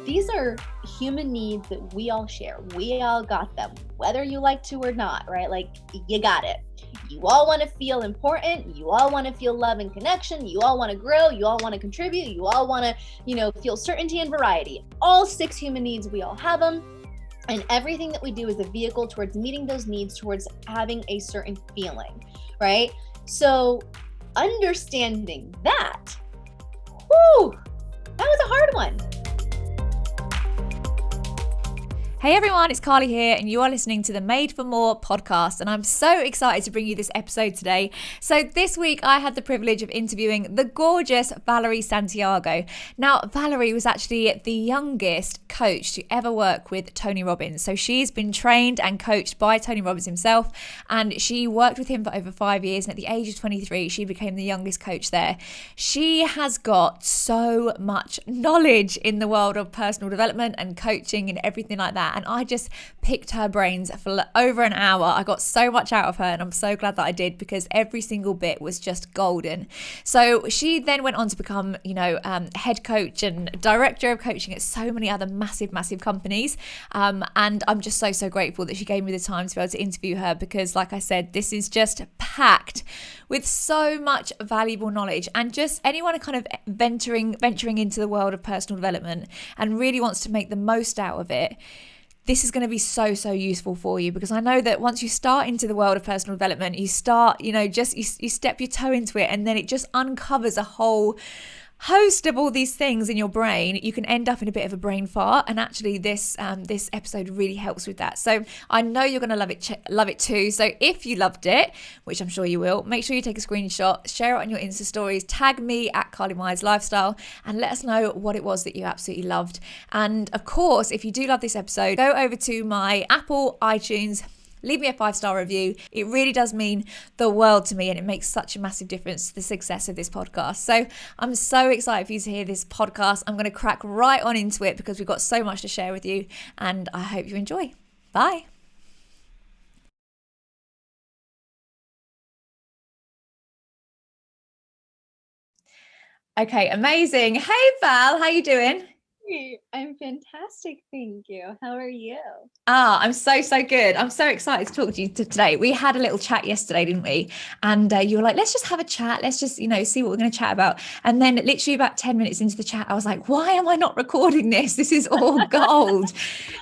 these are human needs that we all share. We all got them, whether you like to or not, right? Like, you got it. You all want to feel important. You all want to feel love and connection. You all want to grow. You all want to contribute. You all want to, feel certainty and variety. All 6 human needs, we all have them. And everything that we do is a vehicle towards meeting those needs, towards having a certain feeling, right? So understanding that, that was a hard one. Hey everyone, it's Carly here and you are listening to the Made for More podcast, and I'm so excited to bring you this episode today. So this week I had the privilege of interviewing the gorgeous Valerie Santiago. Now, Valerie was actually the youngest coach to ever work with Tony Robbins. So she's been trained and coached by Tony Robbins himself, and she worked with him for over 5 years, and at the age of 23 she became the youngest coach there. She has got so much knowledge in the world of personal development and coaching and everything like that. And I just picked her brains for over an hour. I got so much out of her, and I'm so glad that I did, because every single bit was just golden. So she then went on to become, head coach and director of coaching at so many other massive companies. And I'm just so grateful that she gave me the time to be able to interview her, because like I said, this is just packed with so much valuable knowledge. And just anyone kind of venturing into the world of personal development and really wants to make the most out of it, this is going to be so useful for you, because I know that once you start into the world of personal development, you start, you step your toe into it, and then it just uncovers a whole host of all these things in your brain. You can end up in a bit of a brain fart, and actually this episode really helps with that. So I know you're going to love it too. So if you loved it, which I'm sure you will, make sure you take a screenshot, share it on your Insta stories, tag me at Carly Myers Lifestyle, and let us know what it was that you absolutely loved. And of course, if you do love this episode, go over to my Apple iTunes, leave me a 5-star review. It really does mean the world to me, and it makes such a massive difference to the success of this podcast. So I'm so excited for you to hear this podcast. I'm going to crack right on into it, because we've got so much to share with you, and I hope you enjoy. Bye. Okay, amazing. Hey Val, how you doing? I'm fantastic, thank you. How are you? I'm so good. I'm so excited to talk to you today. We had a little chat yesterday, didn't we? And you were like, let's just have a chat. Let's just, see what we're going to chat about. And then literally about 10 minutes into the chat, I was like, why am I not recording this? This is all gold.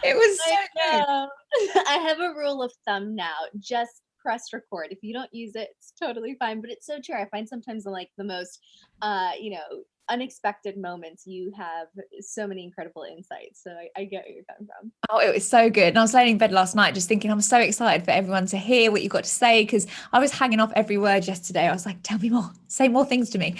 It was so good. I have a rule of thumb now. Just press record. If you don't use it, it's totally fine. But it's so true. I find sometimes in like the most, unexpected moments, you have so many incredible insights. So I get where you're coming from. Oh, it was so good. And I was laying in bed last night just thinking, I'm so excited for everyone to hear what you got to say, because I was hanging off every word yesterday. I was like, tell me more, say more things to me.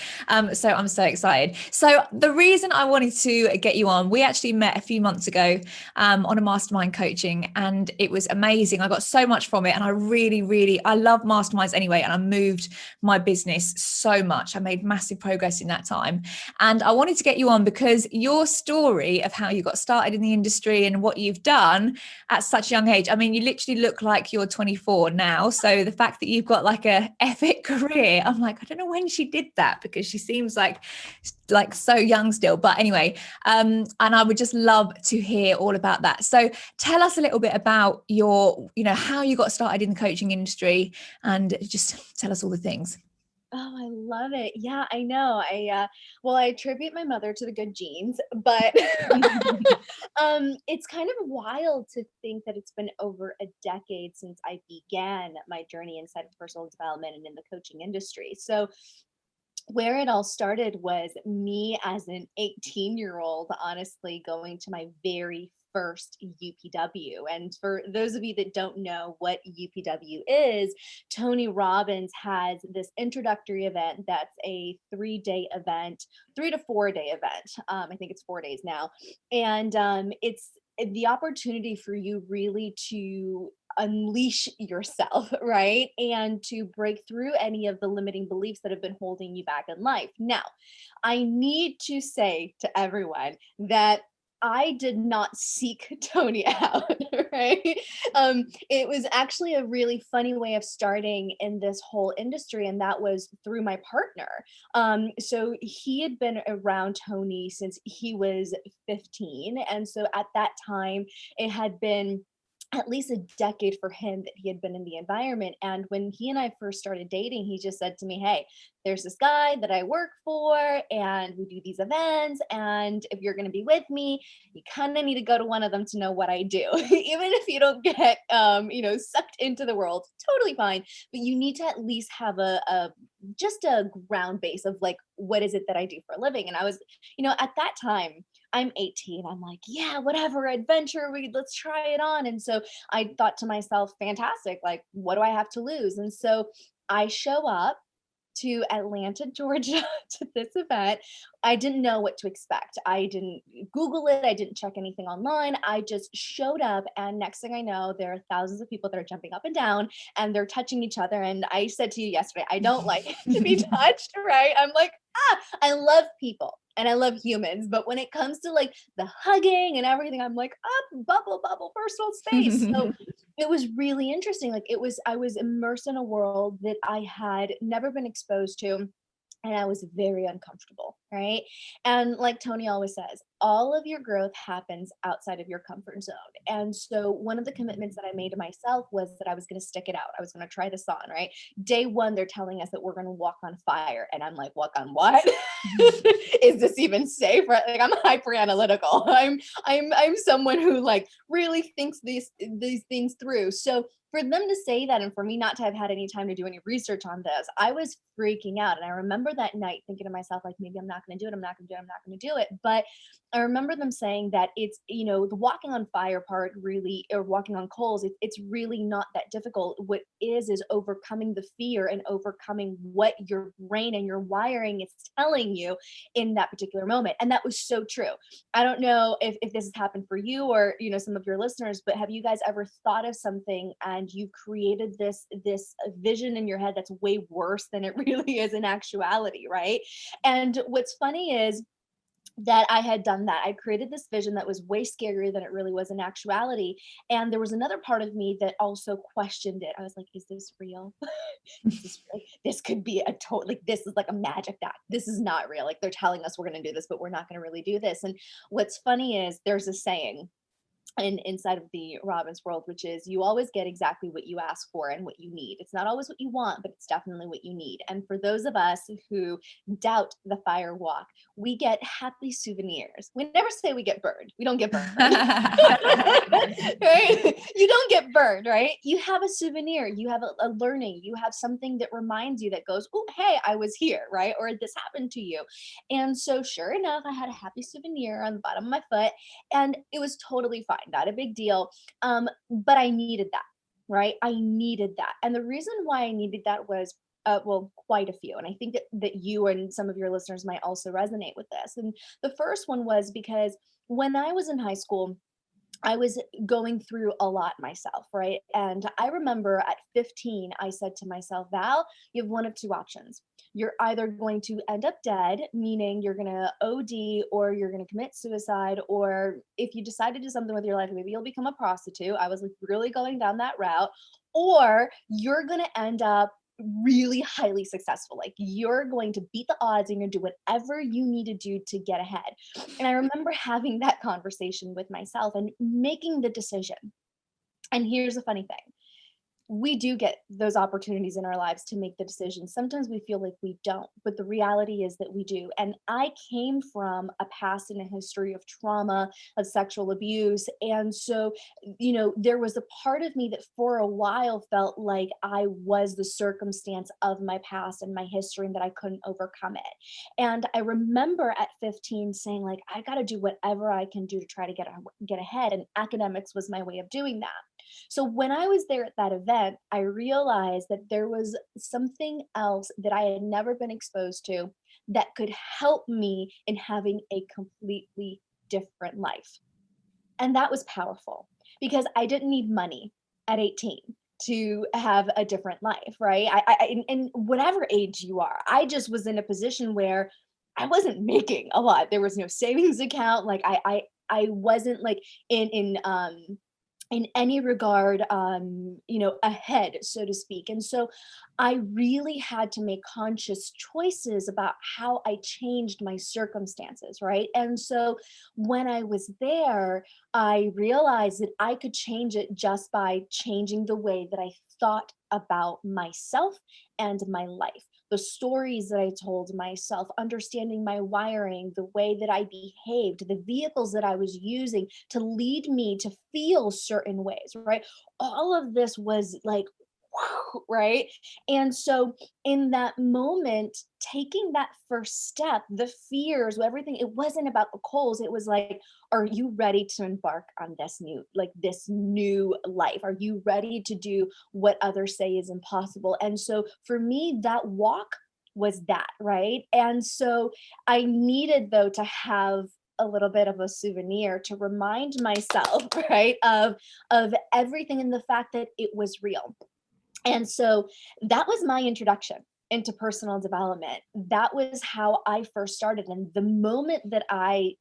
So I'm so excited. So the reason I wanted to get you on, we actually met a few months ago on a Mastermind coaching, and it was amazing. I got so much from it, and I really, I love masterminds anyway. And I moved my business so much. I made massive progress in that time. And I wanted to get you on because your story of how you got started in the industry and what you've done at such a young age. I mean, you literally look like you're 24 now. So the fact that you've got like a epic career, I'm like, I don't know when she did that, because she seems like so young still. But anyway, and I would just love to hear all about that. So tell us a little bit about your, how you got started in the coaching industry, and just tell us all the things. Oh, I love it. Yeah, I know. I attribute my mother to the good genes, but it's kind of wild to think that it's been over a decade since I began my journey inside of personal development and in the coaching industry. So where it all started was me as an 18-year-old, honestly, going to my very first UPW. And for those of you that don't know what UPW is, Tony Robbins has this introductory event that's a 3-day event, 3 to 4 day event. I think it's 4 days now. And it's the opportunity for you really to unleash yourself, right? And to break through any of the limiting beliefs that have been holding you back in life. Now, I need to say to everyone that I did not seek Tony out, right? It was actually a really funny way of starting in this whole industry, and that was through my partner. So he had been around Tony since he was 15. And so at that time, it had been at least a decade for him that he had been in the environment. And when he and I first started dating, he just said to me, "Hey, there's this guy that I work for, and we do these events. And if you're going to be with me, you kind of need to go to one of them to know what I do. Even if you don't get, sucked into the world, totally fine. But you need to at least have just a ground base of like, what is it that I do for a living?" And I was, at that time, I'm 18. I'm like, yeah, whatever, adventure, let's try it on. And so I thought to myself, fantastic, like, what do I have to lose? And so I show up to Atlanta, Georgia to this event. I didn't know what to expect. I didn't Google it. I didn't check anything online. I just showed up. And next thing I know, there are thousands of people that are jumping up and down and they're touching each other. And I said to you yesterday, I don't like to be touched, right? I'm like, I love people and I love humans. But when it comes to like the hugging and everything, I'm like, bubble, personal space. So it was really interesting. Like I was immersed in a world that I had never been exposed to. And I was very uncomfortable, right? And like Tony always says, all of your growth happens outside of your comfort zone. And so one of the commitments that I made to myself was that I was going to stick it out. I was going to try this on, right? Day one, they're telling us that we're going to walk on fire. And I'm like, walk on what? Is this even safe? Right? Like I'm hyper analytical. I'm someone who like really thinks these things through. So for them to say that and for me not to have had any time to do any research on this, I was freaking out. And I remember that night thinking to myself, like, maybe I'm not going to do it. I'm not going to do it. I'm not going to do it. But I remember them saying that it's, the walking on fire part really, or walking on coals, it's really not that difficult. What is overcoming the fear and overcoming what your brain and your wiring is telling you in that particular moment. And that was so true. I don't know if this has happened for you or, some of your listeners, but have you guys ever thought of something and you've created this vision in your head that's way worse than it really is in actuality, right? And what's funny is that I had done that. I created this vision that was way scarier than it really was in actuality. And there was another part of me that also questioned it. I was like, is this real? This could be a total, like, this is like a magic act. This is not real. Like they're telling us we're going to do this, but we're not going to really do this. And what's funny is there's a saying inside of the Robbins world, which is you always get exactly what you ask for and what you need. It's not always what you want, but it's definitely what you need. And for those of us who doubt the fire walk, we get happy souvenirs. We never say we get burned. We don't get burned. Right? You don't get burned, right? You have a souvenir. You have a learning. You have something that reminds you that goes, oh, hey, I was here, right? Or this happened to you. And so sure enough, I had a happy souvenir on the bottom of my foot and it was totally fine. Not a big deal. But I needed that, right? I needed that. And the reason why I needed that was, quite a few. And I think that you and some of your listeners might also resonate with this. And the first one was because when I was in high school, I was going through a lot myself, right? And I remember at 15, I said to myself, Val, you have one of two options. You're either going to end up dead, meaning you're going to OD or you're going to commit suicide, or if you decide to do something with your life, maybe you'll become a prostitute. I was like really going down that route, or you're going to end up really highly successful. Like you're going to beat the odds and you're going to do whatever you need to do to get ahead. And I remember having that conversation with myself and making the decision. And here's the funny thing. We do get those opportunities in our lives to make the decision. Sometimes we feel like we don't, but the reality is that we do. And I came from a past and a history of trauma, of sexual abuse. And so, there was a part of me that for a while felt like I was the circumstance of my past and my history and that I couldn't overcome it. And I remember at 15 saying like, I got to do whatever I can do to try to get ahead. And academics was my way of doing that. So when I was there at that event, I realized that there was something else that I had never been exposed to that could help me in having a completely different life. And that was powerful because I didn't need money at 18 to have a different life, right? I in whatever age you are, I just was in a position where I wasn't making a lot. There was no savings account. Like I wasn't like in any regard, ahead, so to speak. And so I really had to make conscious choices about how I changed my circumstances, right? And so when I was there, I realized that I could change it just by changing the way that I thought about myself and my life. The stories that I told myself, understanding my wiring, the way that I behaved, the vehicles that I was using to lead me to feel certain ways, right? All of this was like, right? And so in that moment, taking that first step, the fears, everything, it wasn't about the goals. It was like, are you ready to embark on this new life? Are you ready to do what others say is impossible? And so for me, that walk was that, right? And so I needed though to have a little bit of a souvenir to remind myself, right, of everything and the fact that it was real. And so that was my introduction into personal development. That was how I first started. And the moment that I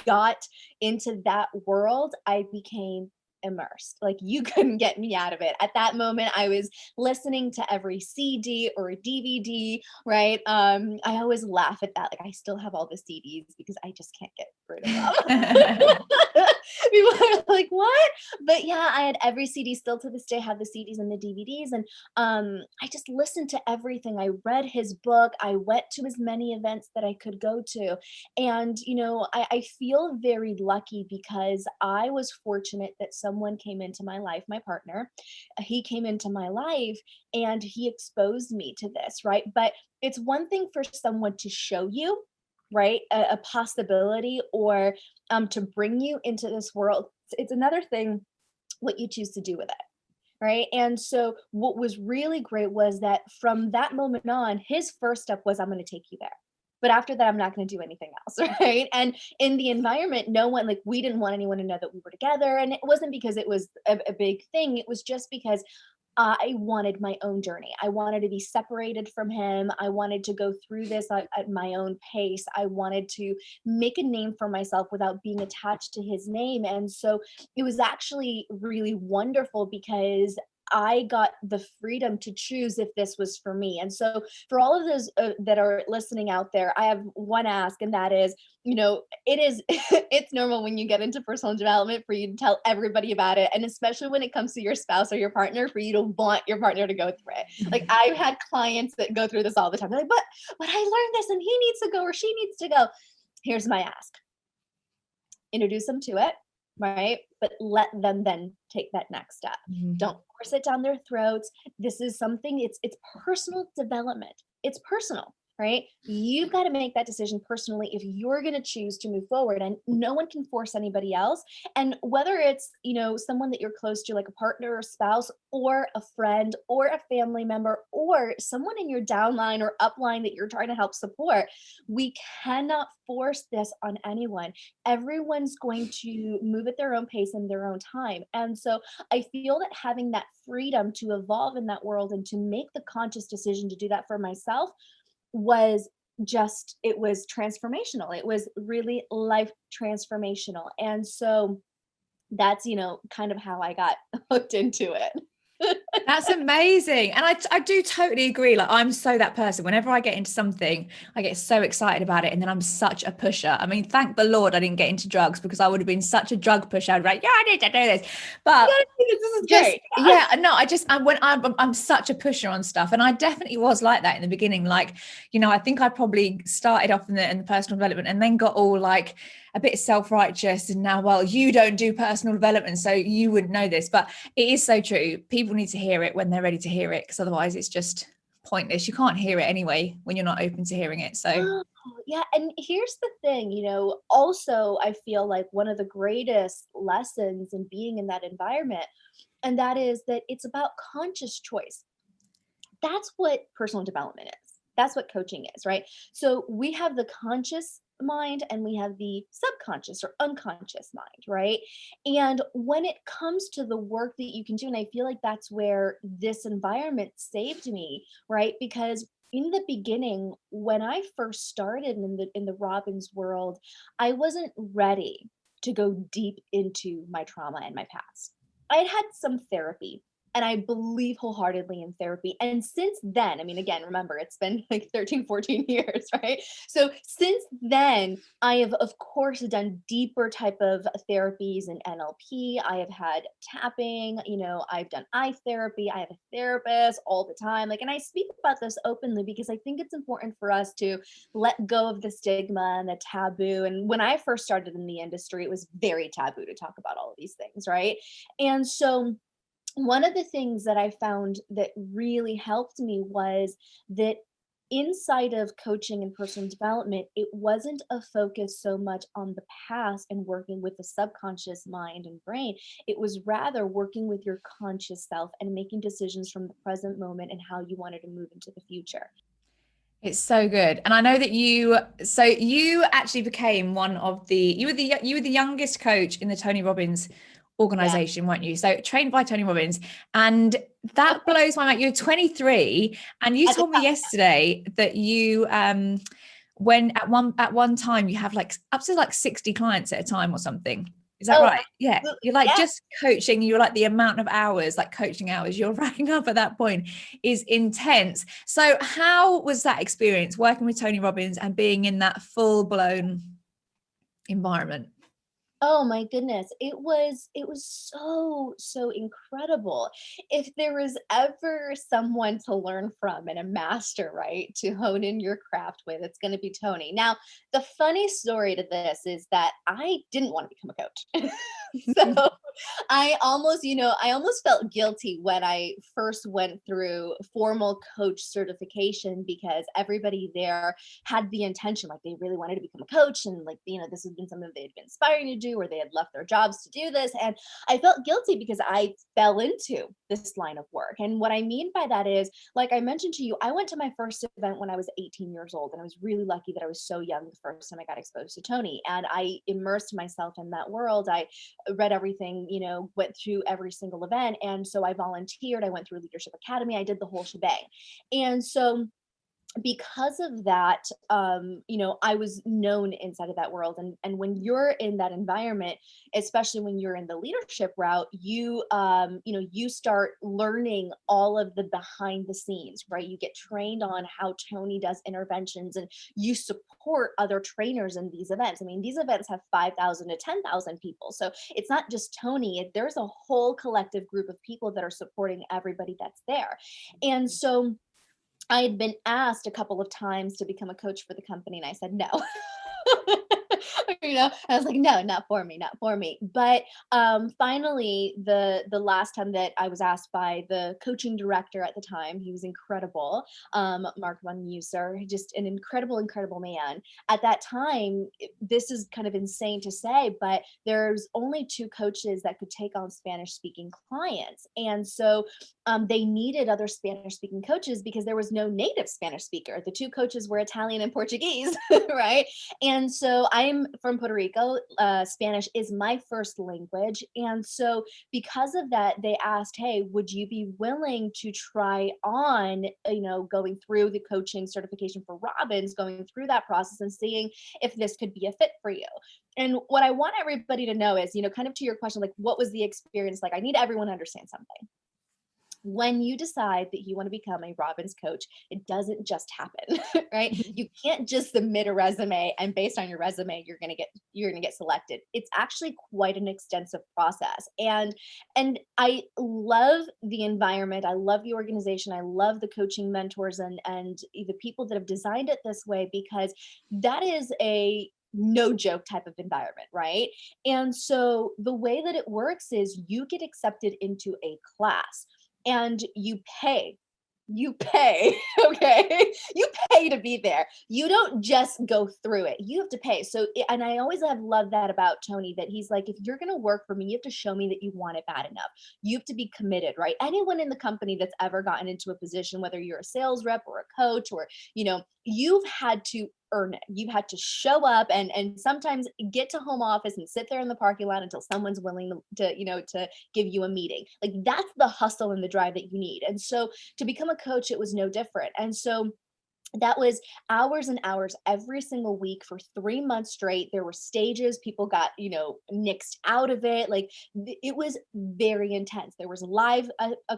got into that world, I became immersed. Like you couldn't get me out of it. At that moment, I was listening to every CD or DVD, right? I always laugh at that. Like I still have all the CDs because I just can't get rid of them. People are like, what? But yeah, I had every CD still to this day, have the CDs and the DVDs. And I just listened to everything. I read his book. I went to as many events that I could go to. And, I feel very lucky because I was fortunate that someone came into my life, my partner. He came into my life and he exposed me to this, right? But it's one thing for someone to show you, right, a possibility or to bring you into this world. It's another thing what you choose to do with it. Right. And so what was really great was that from that moment on, his first step was, I'm going to take you there. But after that, I'm not going to do anything else. Right. And in the environment, no one, like, we didn't want anyone to know that we were together. And it wasn't because it was a big thing. It was just because I wanted my own journey. I wanted to be separated from him. I wanted to go through this at my own pace. I wanted to make a name for myself without being attached to his name. And so it was actually really wonderful because I got the freedom to choose if this was for me. And so, for all of those that are listening out there, I have one ask, and that is, it is it's normal when you get into personal development for you to tell everybody about it, and especially when it comes to your spouse or your partner, for you to want your partner to go through it. Like I've had clients that go through this all the time. They're like, but I learned this and he needs to go or she needs to go. Here's my ask. Introduce them to it, right? But let them then take that next step. Mhm. Don't force it down their throats. This is something, it's personal development. It's personal, right? You've got to make that decision personally if you're going to choose to move forward, and no one can force anybody else. And whether it's, someone that you're close to, like a partner or spouse or a friend or a family member or someone in your downline or upline that you're trying to help support, we cannot force this on anyone. Everyone's going to move at their own pace and their own time. And so I feel that having that freedom to evolve in that world and to make the conscious decision to do that for myself was it was transformational. It was really life transformational. And so that's, kind of how I got hooked into it. That's amazing. And I do totally agree. Like I'm so that person. Whenever I get into something, I get so excited about it. And then I'm such a pusher. I mean, thank the Lord I didn't get into drugs, because I would have been such a drug pusher. I'd be like, yeah, I need to do this. But This is just, great. yeah, no, I'm such a pusher on stuff. And I definitely was like that in the beginning. Like, I think I probably started off in the personal development and then got all like a bit self-righteous, and now, well, you don't do personal development, so you wouldn't know this. But it is so true. People need to hear it when they're ready to hear it, because otherwise it's just pointless. You can't hear it anyway when you're not open to hearing it. So Yeah, and here's the thing, also I feel like one of the greatest lessons in being in that environment, and that is that it's about conscious choice. That's what personal development is. That's what coaching is, right? So we have the conscious mind and we have the subconscious or unconscious mind, right? And when it comes to the work that you can do, and I feel like that's where this environment saved me, right? Because In the beginning, when I first started in the Robbins world, I wasn't ready to go deep into my trauma and my past. I had had some therapy, and I believe wholeheartedly in therapy. And since then, I mean, again, remember, it's been like 13, 14 years, right? So since then, I have, of course, done deeper type of therapies and NLP. I have had tapping, I've done eye therapy. I have a therapist all the time. Like, and I speak about this openly because I think it's important for us to let go of the stigma and the taboo. And when I first started in the industry, it was very taboo to talk about all of these things, right? And so one of the things that I found that really helped me was that inside of coaching and personal development, it wasn't a focus so much on the past and working with the subconscious mind and brain. It was rather working with your conscious self and making decisions from the present moment and how you wanted to move into the future. It's so good. And I know that you actually became you were the youngest coach in the Tony Robbins Yeah. organization, weren't you? So trained by Tony Robbins. And that blows my mind. You're 23 and you At the told me yesterday that you when at one time you have like up to like 60 clients at a time or something. Is that Oh, right? Yeah. absolutely. You're like Yeah. just coaching, you're like the amount of hours, like coaching hours you're racking up at that point is intense. So how was that experience working with Tony Robbins and being in that full blown environment? Oh my goodness. It was so incredible. If there was ever someone to learn from and a master, right, to hone in your craft with, it's going to be Tony. Now, the funny story to this is that I didn't want to become a coach. So I almost felt guilty when I first went through formal coach certification because everybody there had the intention, like they really wanted to become a coach, and like, this has been something they had been inspiring to do, or they had left their jobs to do this. And I felt guilty because I fell into this line of work. And what I mean by that is, like I mentioned to you, I went to my first event when I was 18 years old, and I was really lucky that I was so young the first time I got exposed to Tony. And I immersed myself in that world. I read everything, went through every single event. And so I volunteered, I went through Leadership Academy, I did the whole shebang. And so because of that, I was known inside of that world. And when you're in that environment, especially when you're in the leadership route, you start learning all of the behind the scenes, right? You get trained on how Tony does interventions, and you support other trainers in these events. I mean, these events have 5,000 to 10,000 people. So it's not just Tony, there's a whole collective group of people that are supporting everybody that's there. And so I had been asked a couple of times to become a coach for the company, and I said no. I was like, no, not for me, not for me. But finally, the last time that I was asked by the coaching director at the time, he was incredible, Mark Van Muser, just an incredible man. At that time, this is kind of insane to say, but there's only two coaches that could take on Spanish speaking clients, and so they needed other Spanish speaking coaches because there was no native Spanish speaker. The two coaches were Italian and Portuguese, right? And so I'm from Puerto Rico. Spanish is my first language. And so because of that, they asked, hey, would you be willing to try on, going through the coaching certification for Robbins, going through that process and seeing if this could be a fit for you? And what I want everybody to know is, kind of to your question, like, what was the experience like? I need everyone to understand something. When you decide that you want to become a Robbins coach, it doesn't just happen, right? You can't just submit a resume and based on your resume, you're going to get selected. It's actually quite an extensive process. And I love the environment. I love the organization. I love the coaching mentors and the people that have designed it this way, because that is a no joke type of environment, right? And so the way that it works is you get accepted into a class and you pay, okay? You pay to be there. You don't just go through it. You have to pay. So, and I always have loved that about Tony, that he's like, if you're going to work for me, you have to show me that you want it bad enough. You have to be committed, right? Anyone in the company that's ever gotten into a position, whether you're a sales rep or a coach, or, you've had to earn it. You've had to show up and sometimes get to home office and sit there in the parking lot until someone's willing to give you a meeting. Like, that's the hustle and the drive that you need. And so to become a coach, it was no different. And so That was hours and hours every single week for 3 months straight. There were stages, people got, nixed out of it. Like it was very intense. There was live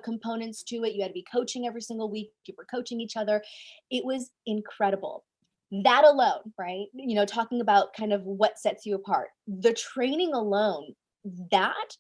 components to it. You had to be coaching every single week. You were coaching each other. It was incredible. That alone, right? Talking about kind of what sets you apart. The training alone, that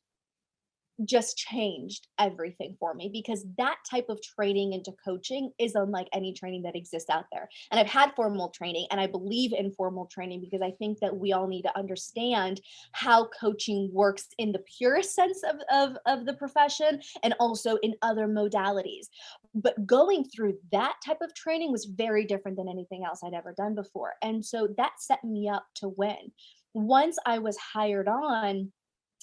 just changed everything for me, because that type of training into coaching is unlike any training that exists out there. And I've had formal training, and I believe in formal training because I think that we all need to understand how coaching works in the purest sense of the profession, and also in other modalities. But going through that type of training was very different than anything else I'd ever done before. And so that set me up to win. Once I was hired on,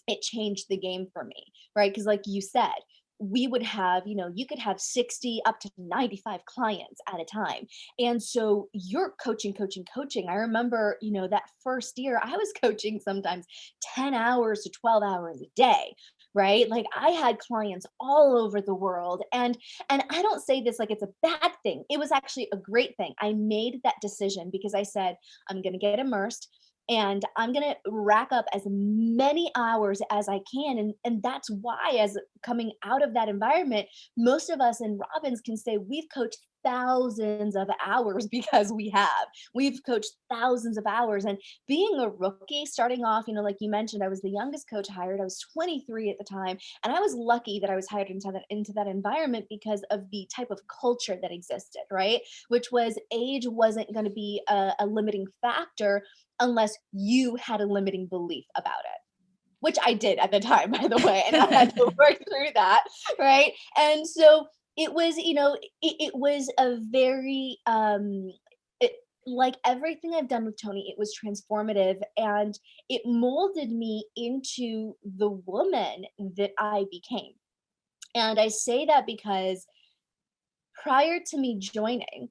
it changed the game for me, right? Because like you said, we would have, you could have 60 up to 95 clients at a time. And so you're coaching, coaching, coaching. I remember, that first year I was coaching sometimes 10 hours to 12 hours a day, right? Like I had clients all over the world. And I don't say this like it's a bad thing. It was actually a great thing. I made that decision because I said, I'm going to get immersed, and I'm going to rack up as many hours as I can. And that's why, as coming out of that environment, most of us in Robbins can say we've coached thousands of hours because we've coached thousands of hours. And being a rookie starting off, like you mentioned, I was the youngest coach hired. I was 23 at the time, and I was lucky that I was hired into that environment because of the type of culture that existed, right? Which was, age wasn't going to be a limiting factor unless you had a limiting belief about it, which I did at the time, by the way, and I had to work through that, right? And so it was, it was a very, like everything I've done with Tony, it was transformative, and it molded me into the woman that I became. And I say that because prior to me joining,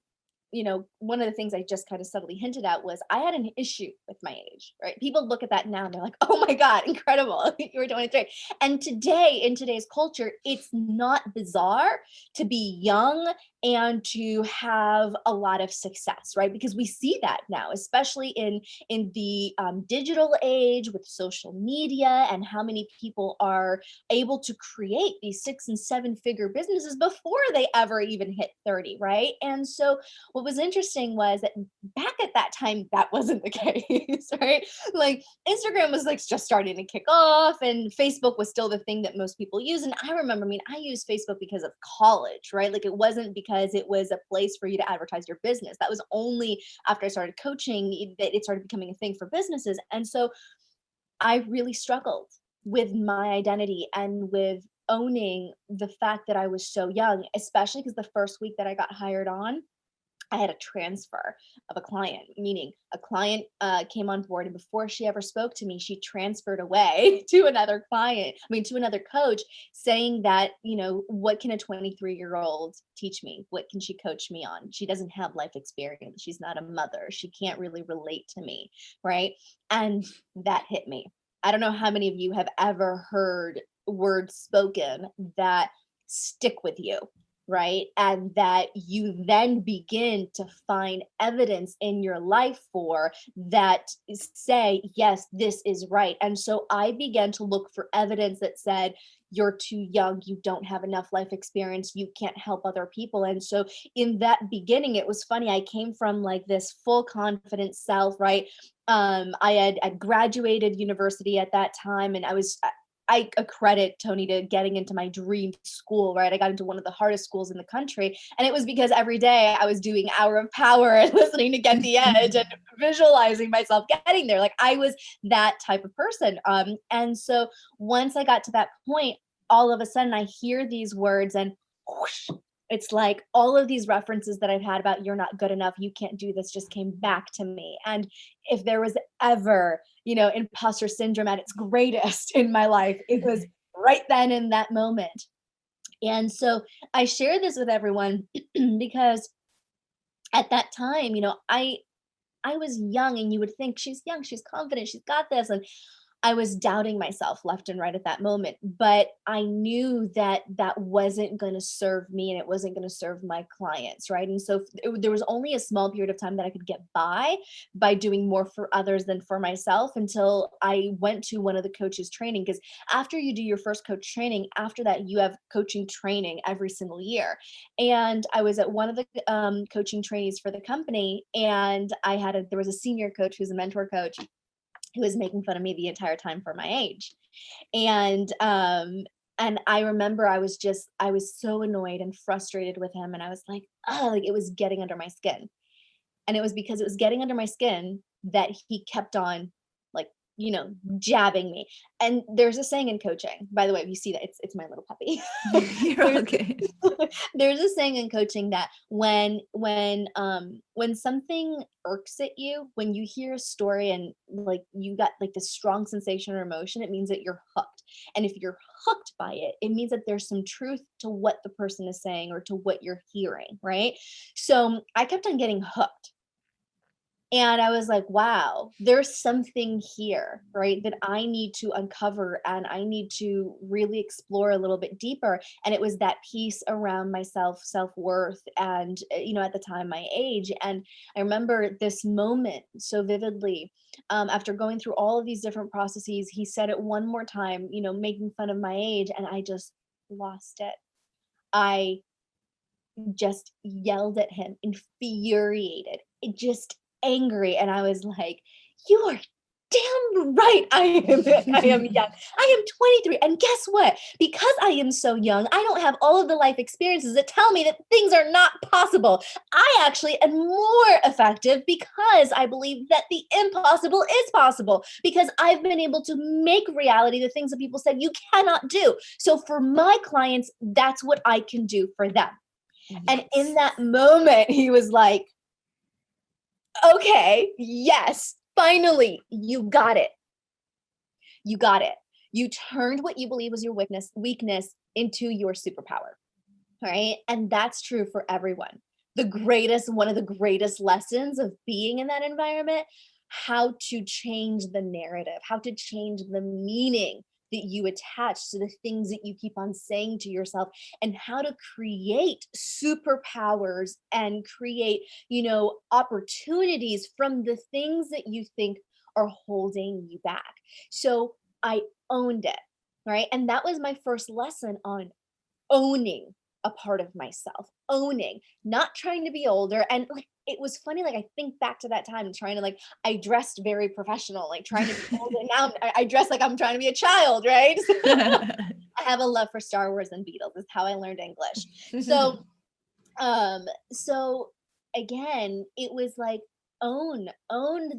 one of the things I just kind of subtly hinted at was I had an issue with my age, right? People look at that now and they're like, oh my God, incredible. You were 23. And today, in today's culture, it's not bizarre to be young and to have a lot of success, right? Because we see that now, especially in the digital age with social media, and how many people are able to create these 6 and 7 figure businesses before they ever even hit 30, right? And so what was interesting was that back at that time, that wasn't the case, right? Like Instagram was like just starting to kick off, and Facebook was still the thing that most people use. And I remember, I used Facebook because of college, right? Like it wasn't because it was a place for you to advertise your business. That was only after I started coaching that it started becoming a thing for businesses. And so I really struggled with my identity and with owning the fact that I was so young, especially because the first week that I got hired on, I had a transfer of a client, meaning a client came on board, and before she ever spoke to me, she transferred away to another client, to another coach, saying that, what can a 23-year-old teach me? What can she coach me on? She doesn't have life experience. She's not a mother. She can't really relate to me. Right. And that hit me. I don't know how many of you have ever heard words spoken that stick with you, right? And that you then begin to find evidence in your life for that say, yes, this is right. And so I began to look for evidence that said, you're too young, you don't have enough life experience, you can't help other people. And so in that beginning, it was funny. I came from like this full confident self, right? I graduated university at that time, and I accredit Tony to getting into my dream school, right? I got into one of the hardest schools in the country. And it was because every day I was doing Hour of Power and listening to Get the Edge and visualizing myself getting there. Like I was that type of person. And so once I got to that point, all of a sudden I hear these words, and whoosh, it's like all of these references that I've had about you're not good enough, you can't do this, just came back to me. And if there was ever, imposter syndrome at its greatest in my life, it was right then in that moment. And so I share this with everyone because at that time, I was young, and you would think she's young, she's confident, she's got this. And I was doubting myself left and right at that moment, but I knew that that wasn't going to serve me and it wasn't going to serve my clients, right? And so there was only a small period of time that I could get by doing more for others than for myself until I went to one of the coaches training. Because after you do your first coach training, after that you have coaching training every single year. And I was at one of the coaching trainees for the company, and there was a senior coach who's a mentor coach who was making fun of me the entire time for my age. And I remember I was so annoyed and frustrated with him. And I was like, oh, like it was getting under my skin. And it was because it was getting under my skin that he kept on, like, jabbing me. And there's a saying in coaching, by the way, if you see that, it's my little puppy. You're all there's, good. there's a saying in coaching that when something irks at you, when you hear a story and like you got like this strong sensation or emotion, it means that you're hooked. And if you're hooked by it, it means that there's some truth to what the person is saying or to what you're hearing, right? So I kept on getting hooked. And I was like, wow, there's something here, right, that I need to uncover and I need to really explore a little bit deeper. And it was that piece around my self-worth and, at the time, my age. And I remember this moment so vividly. After going through all of these different processes, he said it one more time, making fun of my age. And I just lost it. I just yelled at him, infuriated, just angry. And I was like, you are damn right I am young. I am 23. And guess what? Because I am so young, I don't have all of the life experiences that tell me that things are not possible. I actually am more effective because I believe that the impossible is possible, because I've been able to make reality the things that people said you cannot do. So for my clients, that's what I can do for them. And in that moment, he was like, okay, yes, finally, you got it. You got it. You turned what you believe was your weakness into your superpower. Right. And that's true for everyone. One of the greatest lessons of being in that environment, how to change the narrative, how to change the meaning that you attach to the things that you keep on saying to yourself, and how to create superpowers and create, opportunities from the things that you think are holding you back. So I owned it. Right. And that was my first lesson on owning a part of myself, owning, not trying to be older. And like, it was funny. Like, I think back to that time trying to I dressed very professional, like trying to be older. Now I dress like I'm trying to be a child. Right. I have a love for Star Wars and Beatles. Is how I learned English. So, so again, it was like, own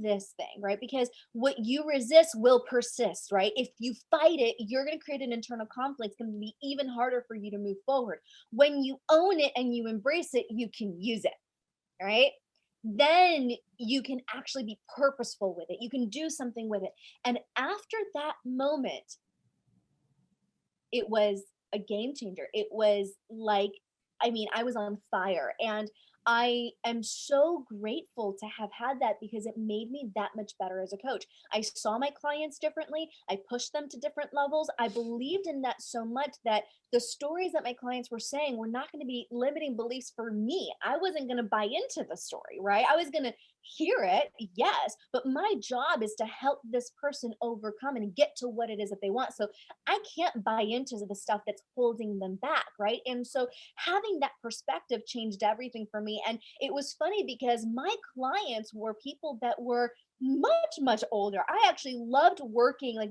this thing, right? Because what you resist will persist, right? If you fight it, you're going to create an internal conflict. It's going to be even harder for you to move forward. When you own it and you embrace it, you can use it, right? Then you can actually be purposeful with it. You can do something with it. And after that moment, it was a game changer. It was like, I was on fire. And I am so grateful to have had that, because it made me that much better as a coach. I saw my clients differently. I pushed them to different levels. I believed in that so much that the stories that my clients were saying were not going to be limiting beliefs for me. I wasn't going to buy into the story, right? I was going to hear it, yes, but my job is to help this person overcome and get to what it is that they want. So I can't buy into the stuff that's holding them back, right? And so having that perspective changed everything for me. And it was funny because my clients were people that were much older. I actually loved working. Like,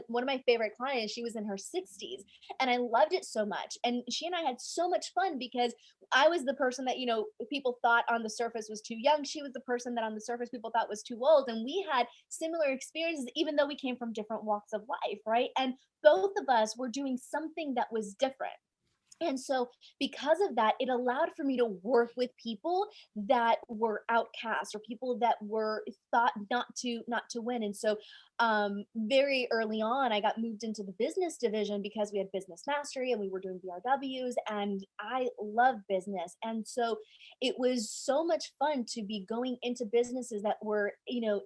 one of my favorite clients, she was in her 60s, and I loved it so much. And she and I had so much fun because I was the person that, people thought on the surface was too young. She was the person that on the surface people thought was too old. And we had similar experiences, even though we came from different walks of life, right? And both of us were doing something that was different. And so because of that, it allowed for me to work with people that were outcasts, or people that were thought not to win. And so very early on, I got moved into the business division because we had business mastery and we were doing BRWs, and I love business. And so it was so much fun to be going into businesses that were,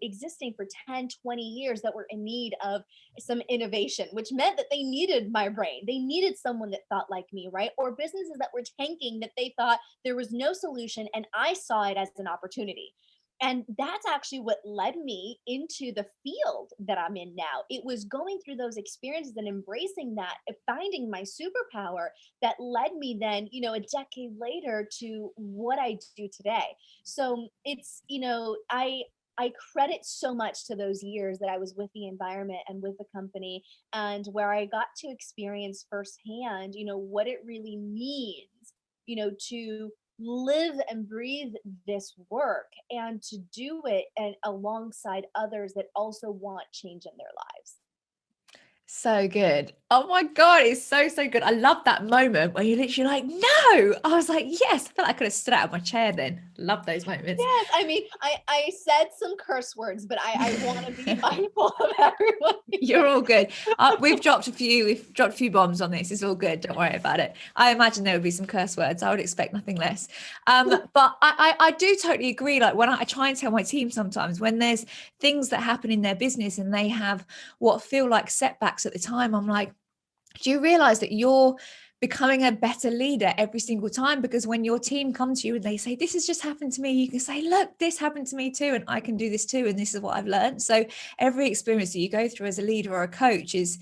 existing for 10, 20 years, that were in need of some innovation, which meant that they needed my brain. They needed someone that thought like me, right? Or businesses that were tanking, that they thought there was no solution, and I saw it as an opportunity. And that's actually what led me into the field that I'm in now. It was going through those experiences and embracing that, and finding my superpower, that led me then, a decade later, to what I do today. So it's, I credit so much to those years that I was with the environment and with the company, and where I got to experience firsthand, what it really means, to live and breathe this work, and to do it and alongside others that also want change in their lives. So good. Oh my God, it's so, so good. I love that moment where you're literally like, no. I was like, yes. I felt like I could have stood out of my chair then. Love those moments. Yes, I mean, I said some curse words, but I want to be mindful of everyone. You're all good. We've dropped a few bombs on this. It's all good. Don't worry about it. I imagine there would be some curse words. I would expect nothing less. But I do totally agree. Like when I try and tell my team sometimes, when there's things that happen in their business and they have what feel like setbacks at the time, I'm like, do you realize that you're becoming a better leader every single time? Because when your team comes to you and they say, this has just happened to me, you can say, look, this happened to me too, and I can do this too, and this is what I've learned. So every experience that you go through as a leader or a coach is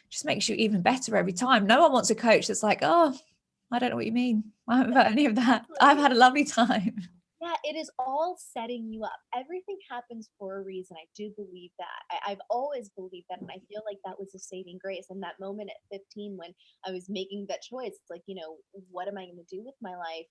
just makes you even better every time. No one wants a coach that's like, oh, I don't know what you mean. I haven't had any of that. I've had a lovely time. Yeah, it is all setting you up. Everything happens for a reason. I do believe that. I've always believed that. And I feel like that was a saving grace. And that moment at 15, when I was making that choice, it's like, what am I going to do with my life?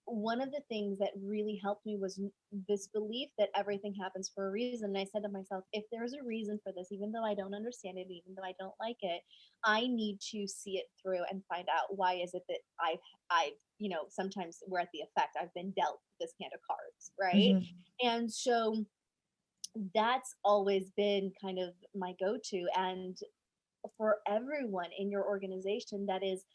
One of the things that really helped me was this belief that everything happens for a reason. And I said to myself, if there's a reason for this, even though I don't understand it, even though I don't like it, I need to see it through and find out, why is it that I've, sometimes we're at the effect, I've been dealt this hand of cards, right? Mhm. And so that's always been kind of my go-to. And for everyone in your organization that is,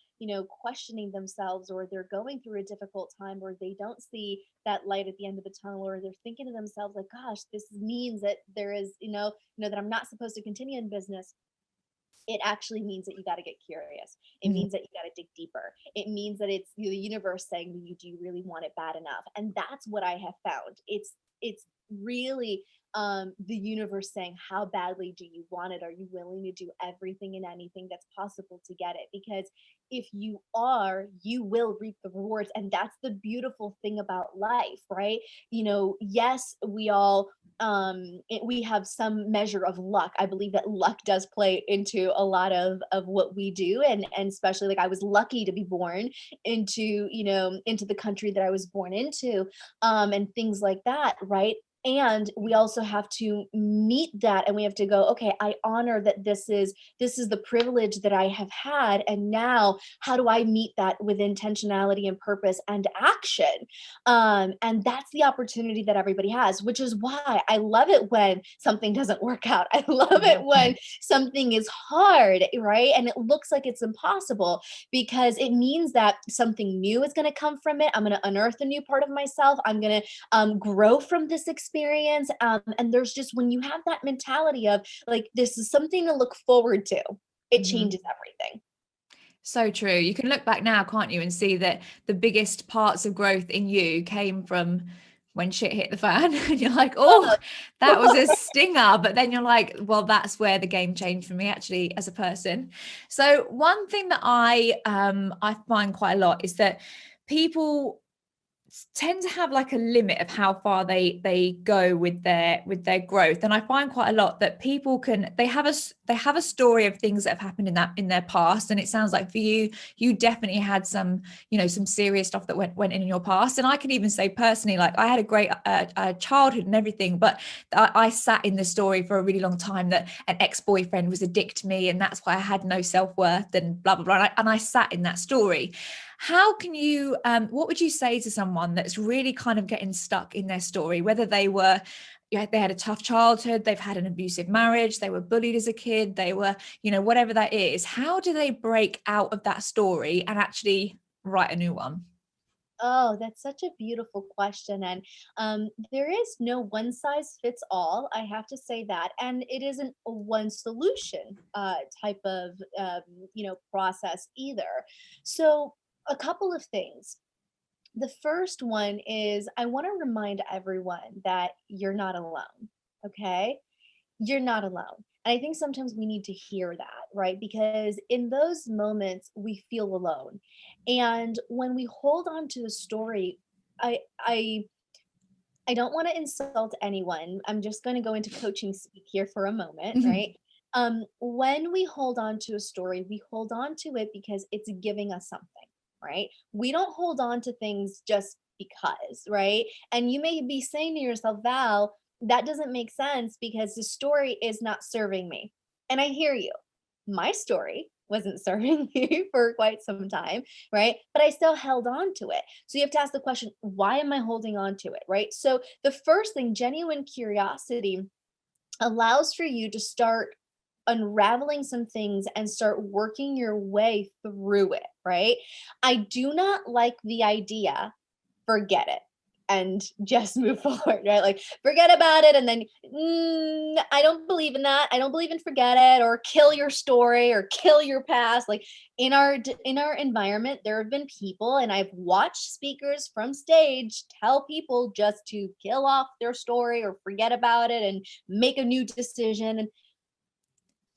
questioning themselves, or they're going through a difficult time, or they don't see that light at the end of the tunnel, or they're thinking to themselves like, gosh, this means that there is, that I'm not supposed to continue in business. It actually means that you got to get curious. It Mhm. means that you got to dig deeper. It means that it's the universe saying to you, do you really want it bad enough? And that's what I have found. It's really the universe saying, how badly do you want it? Are you willing to do everything and anything that's possible to get it? Because if you are, you will reap the rewards. And that's the beautiful thing about life, right? Yes, we all we have some measure of luck. I believe that luck does play into a lot of what we do, and especially, like, I was lucky to be born into, into the country that I was born into, and things like that, right? And we also have to meet that, and we have to go, okay, I honor that this is the privilege that I have had, and now how do I meet that with intentionality and purpose and action? And that's the opportunity that everybody has, which is why I love it when something doesn't work out. I love it when something is hard, right? And it looks like it's impossible, because it means that something new is going to come from it. I'm going to unearth a new part of myself. I'm going to grow from this experience. And there's just, when you have that mentality of like, this is something to look forward to, it Mhm. changes everything. So true. You can look back now, can't you, and see that the biggest parts of growth in you came from when shit hit the fan. And you're like, oh, that was a stinger. But then you're like, well, that's where the game changed for me actually as a person. So one thing that I find quite a lot is that people tend to have like a limit of how far they go with their growth, and I find quite a lot that people they have a story of things that have happened in their past, and it sounds like for you definitely had some some serious stuff that went in your past. And I can even say personally, like, I had a great childhood and everything, but I sat in the story for a really long time that an ex-boyfriend was a dick to me, and that's why I had no self-worth and blah blah blah, and I sat in that story. How can you, what would you say to someone that's really kind of getting stuck in their story, whether they were, they had a tough childhood, they've had an abusive marriage, they were bullied as a kid, they were, whatever that is, how do they break out of that story and actually write a new one? Oh, that's such a beautiful question. And there is no one size fits all. I have to say that. And it isn't a one solution type of, process either. So, a couple of things. The first one is I want to remind everyone that you're not alone. Okay. You're not alone. And I think sometimes we need to hear that, right? Because in those moments we feel alone. And when we hold on to a story, I I I don't want to insult anyone. I'm just going to go into coaching speak here for a moment, right? When we hold on to a story, we hold on to it because it's giving us something, right? We don't hold on to things just because, right? And you may be saying to yourself, Val, that doesn't make sense because the story is not serving me. And I hear you. My story wasn't serving me for quite some time, right? But I still held on to it. So you have to ask the question, why am I holding on to it, right? So the first thing, genuine curiosity allows for you to start unraveling some things and start working your way through it, right? I do not like the idea, forget it and just move forward, right? Like forget about it and then I don't believe in that. I don't believe in forget it or kill your story or kill your past. Like in our environment there have been people and I've watched speakers from stage tell people just to kill off their story or forget about it and make a new decision, and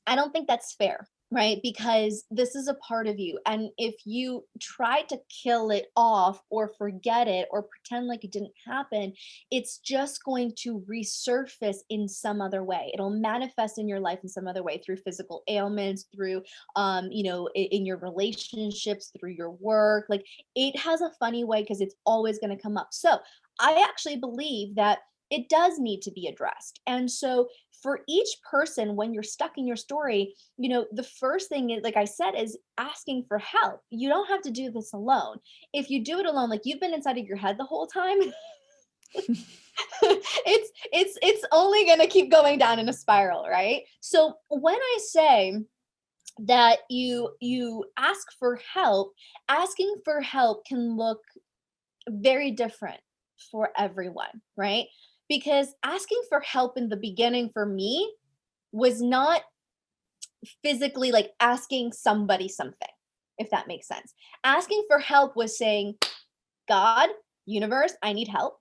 I don't think that's fair, right? Because this is a part of you. And if you try to kill it off or forget it or pretend like it didn't happen, it's just going to resurface in some other way. It'll manifest in your life in some other way through physical ailments, through, in your relationships, through your work. Like it has a funny way because it's always going to come up. So I actually believe that it does need to be addressed. And so for each person, when you're stuck in your story, the first thing is, like I said, is asking for help. You don't have to do this alone. If you do it alone, like you've been inside of your head the whole time, it's only going to keep going down in a spiral, right? So when I say that you ask for help, asking for help can look very different for everyone, right? Because asking for help in the beginning for me was not physically like asking somebody something, if that makes sense. Asking for help was saying, God, universe, I need help.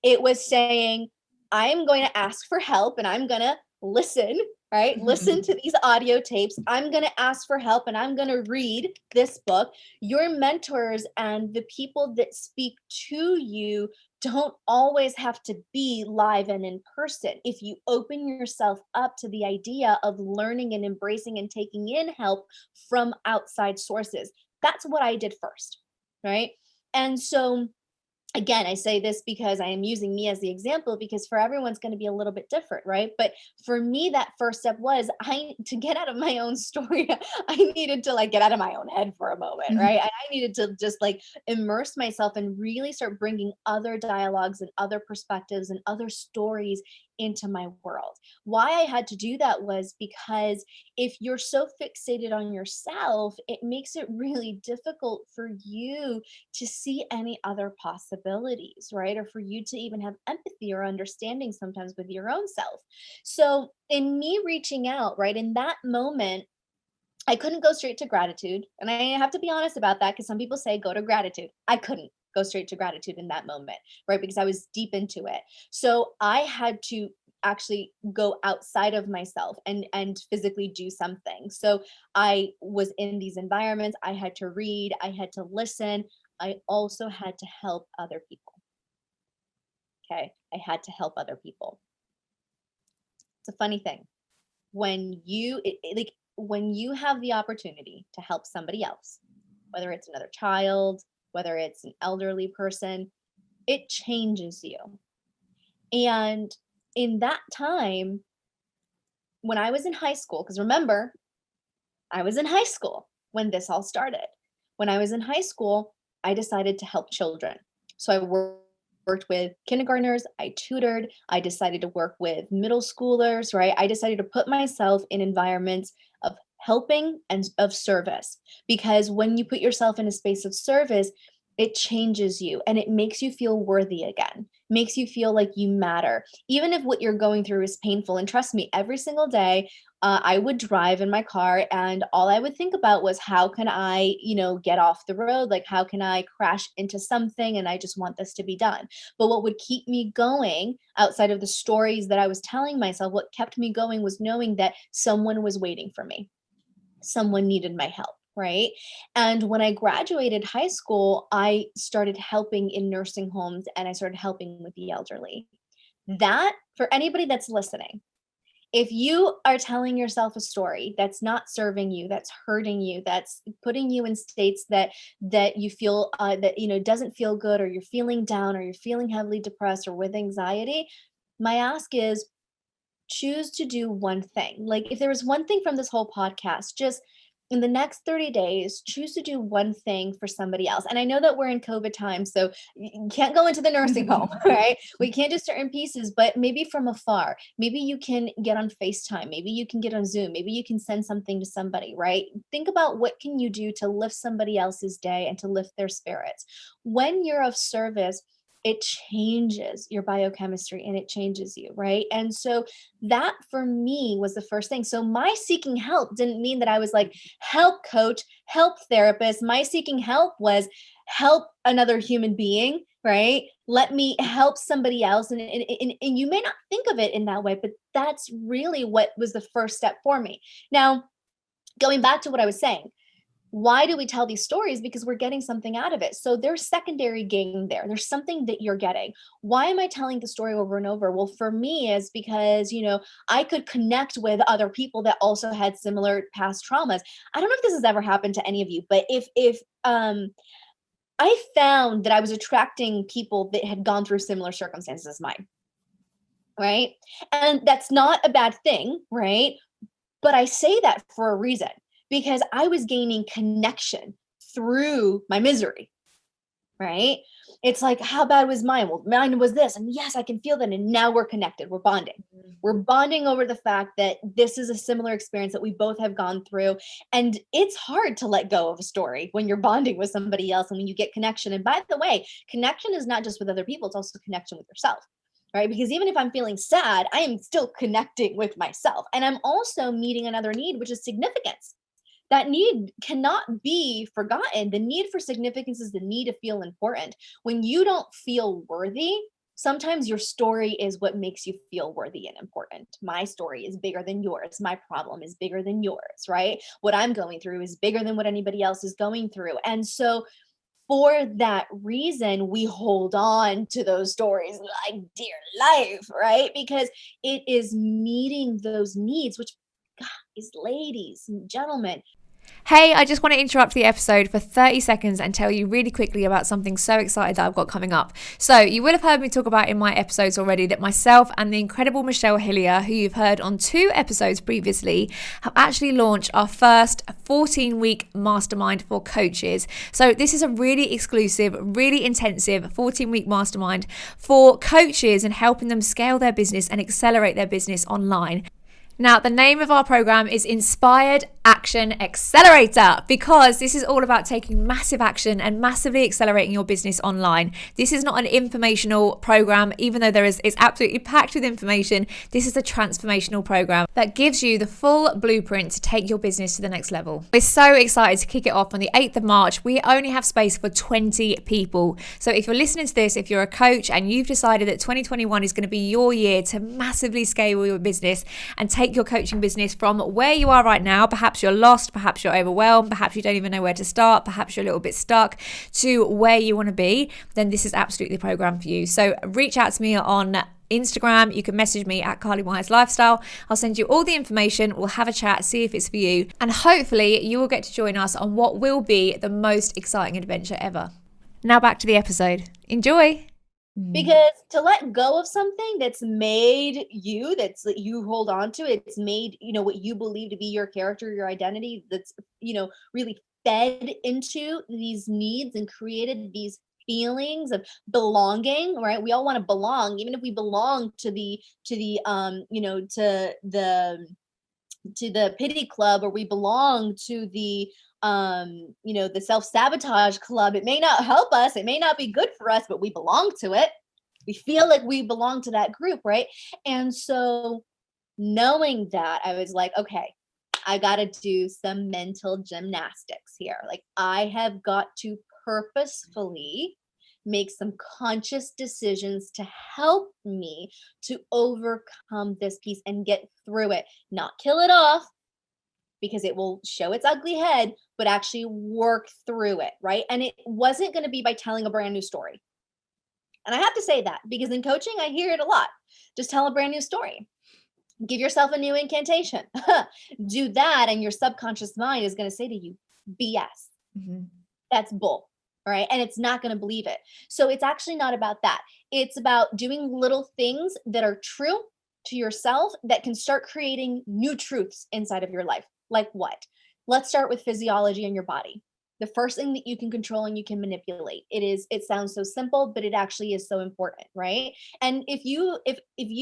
It was saying, I'm going to ask for help and I'm going to listen, right? Listen to these audio tapes. I'm going to ask for help and I'm going to read this book. Your mentors and the people that speak to you don't always have to be live and in person. If you open yourself up to the idea of learning and embracing and taking in help from outside sources, that's what I did first, right? And so, again, I say this because I am using me as the example because for everyone's going to be a little bit different, right? But for me, that first step was to get out of my own story. I needed to like get out of my own head for a moment, right? I needed to just like immerse myself and really start bringing other dialogues and other perspectives and other stories into my world. Why I had to do that was because if you're so fixated on yourself, it makes it really difficult for you to see any other possibilities, right? Or for you to even have empathy or understanding sometimes with your own self. So, in me reaching out, right, in that moment, I couldn't go straight to gratitude. And I have to be honest about that because some people say go to gratitude. I couldn't go straight to gratitude in that moment, right? Because I was deep into it. So I had to actually go outside of myself and physically do something. So I was in these environments, I had to read, I had to listen, I also had to help other people. Okay? I had to help other people. It's a funny thing. When when you have the opportunity to help somebody else, whether it's another child, whether it's an elderly person, it changes you. And in that time, when I was in high school, because remember, I was in high school when this all started. When I was in high school, I decided to help children. So I worked with kindergartners, I tutored, I decided to work with middle schoolers, right? I decided to put myself in environments of helping and of service, because when you put yourself in a space of service, it changes you and it makes you feel worthy again, makes you feel like you matter, even if what you're going through is painful. And trust me, every single day, I would drive in my car and all I would think about was how can I, get off the road? Like, how can I crash into something? And I just want this to be done. But what would keep me going outside of the stories that I was telling myself, what kept me going was knowing that someone was waiting for me. Someone needed my help. Right. And when I graduated high school, I started helping in nursing homes and I started helping with the elderly. That, for anybody that's listening, if you are telling yourself a story that's not serving you, that's hurting you, that's putting you in states that you feel that doesn't feel good, or you're feeling down, or you're feeling heavily depressed, or with anxiety, my ask is choose to do one thing. Like, if there was one thing from this whole podcast, just in the next 30 days, choose to do one thing for somebody else. And I know that we're in COVID time, so you can't go into the nursing home, right? We can't do certain pieces, but maybe from afar. Maybe you can get on FaceTime. Maybe you can get on Zoom. Maybe you can send something to somebody, right? Think about what can you do to lift somebody else's day and to lift their spirits. When you're of service, it changes your biochemistry and it changes you, right? And so that for me was the first thing. So my seeking help didn't mean that I was like, help coach, help therapist. My seeking help was help another human being, right? Let me help somebody else. And you may not think of it in that way, but that's really what was the first step for me. Now, going back to what I was saying, why do we tell these stories? Because we're getting something out of it. So there's secondary gain there. There's something that you're getting. Why am I telling the story over and over? Well, for me, is because, I could connect with other people that also had similar past traumas. I don't know if this has ever happened to any of you, but if I found that I was attracting people that had gone through similar circumstances as mine, right? And that's not a bad thing, right? But I say that for a reason, because I was gaining connection through my misery, right? It's like, how bad was mine? Well, mine was this. And yes, I can feel that. And now we're connected. We're bonding. We're bonding over the fact that this is a similar experience that we both have gone through. And it's hard to let go of a story when you're bonding with somebody else and when you get connection. And by the way, connection is not just with other people, it's also connection with yourself. Right? Because even if I'm feeling sad, I am still connecting with myself. And I'm also meeting another need, which is significance. That need cannot be forgotten. The need for significance is the need to feel important. When you don't feel worthy, sometimes your story is what makes you feel worthy and important. My story is bigger than yours. My problem is bigger than yours, right? What I'm going through is bigger than what anybody else is going through. And so for that reason, we hold on to those stories like dear life, right? Because it is meeting those needs, which, God, is, ladies and gentlemen. Hey, I just want to interrupt the episode for 30 seconds and tell you really quickly about something so exciting that I've got coming up. So you will have heard me talk about in my episodes already that myself and the incredible Michelle Hillier, who you've heard on 2 episodes previously, have actually launched our first 14-week mastermind for coaches. So this is a really exclusive, really intensive 14-week mastermind for coaches and helping them scale their business and accelerate their business online. Now, the name of our program is Inspired Action Accelerator, because this is all about taking massive action and massively accelerating your business online. This is not an informational program, even though it's absolutely packed with information. This is a transformational program that gives you the full blueprint to take your business to the next level. We're so excited to kick it off on the 8th of March. We only have space for 20 people. So if you're listening to this, if you're a coach and you've decided that 2021 is going to be your year to massively scale your business and take your coaching business from where you are right now, perhaps you're lost, perhaps you're overwhelmed, perhaps you don't even know where to start, perhaps you're a little bit stuck, to where you want to be, then this is absolutely the program for you. So reach out to me on Instagram. You can message me at Carly Wise Lifestyle. I'll send you all the information. We'll have a chat, see if it's for you, and hopefully you will get to join us on what will be the most exciting adventure ever. Now back to the episode. Enjoy. Because to let go of something that's made you, that's you hold on to, it's made, what you believe to be your character, your identity, that's, really fed into these needs and created these feelings of belonging, right? We all want to belong, even if we belong to the pity club, or we belong to the self-sabotage club. It may not help us, it may not be good for us, but we belong to it. We feel like we belong to that group, right? And so knowing that, I was like, okay, I got to do some mental gymnastics here. Like, I have got to purposefully make some conscious decisions to help me to overcome this piece and get through it, not kill it off because it will show its ugly head, but actually work through it, right? And it wasn't going to be by telling a brand new story. And I have to say that because in coaching, I hear it a lot. Just tell a brand new story. Give yourself a new incantation. Do that, and your subconscious mind is going to say to you, BS. Mm-hmm. That's bull. Right. And it's not going to believe it. So it's actually not about that. It's about doing little things that are true to yourself that can start creating new truths inside of your life. Like what? Let's start with physiology in your body. The first thing that you can control and you can manipulate. It sounds so simple, but it actually is so important, right? And if you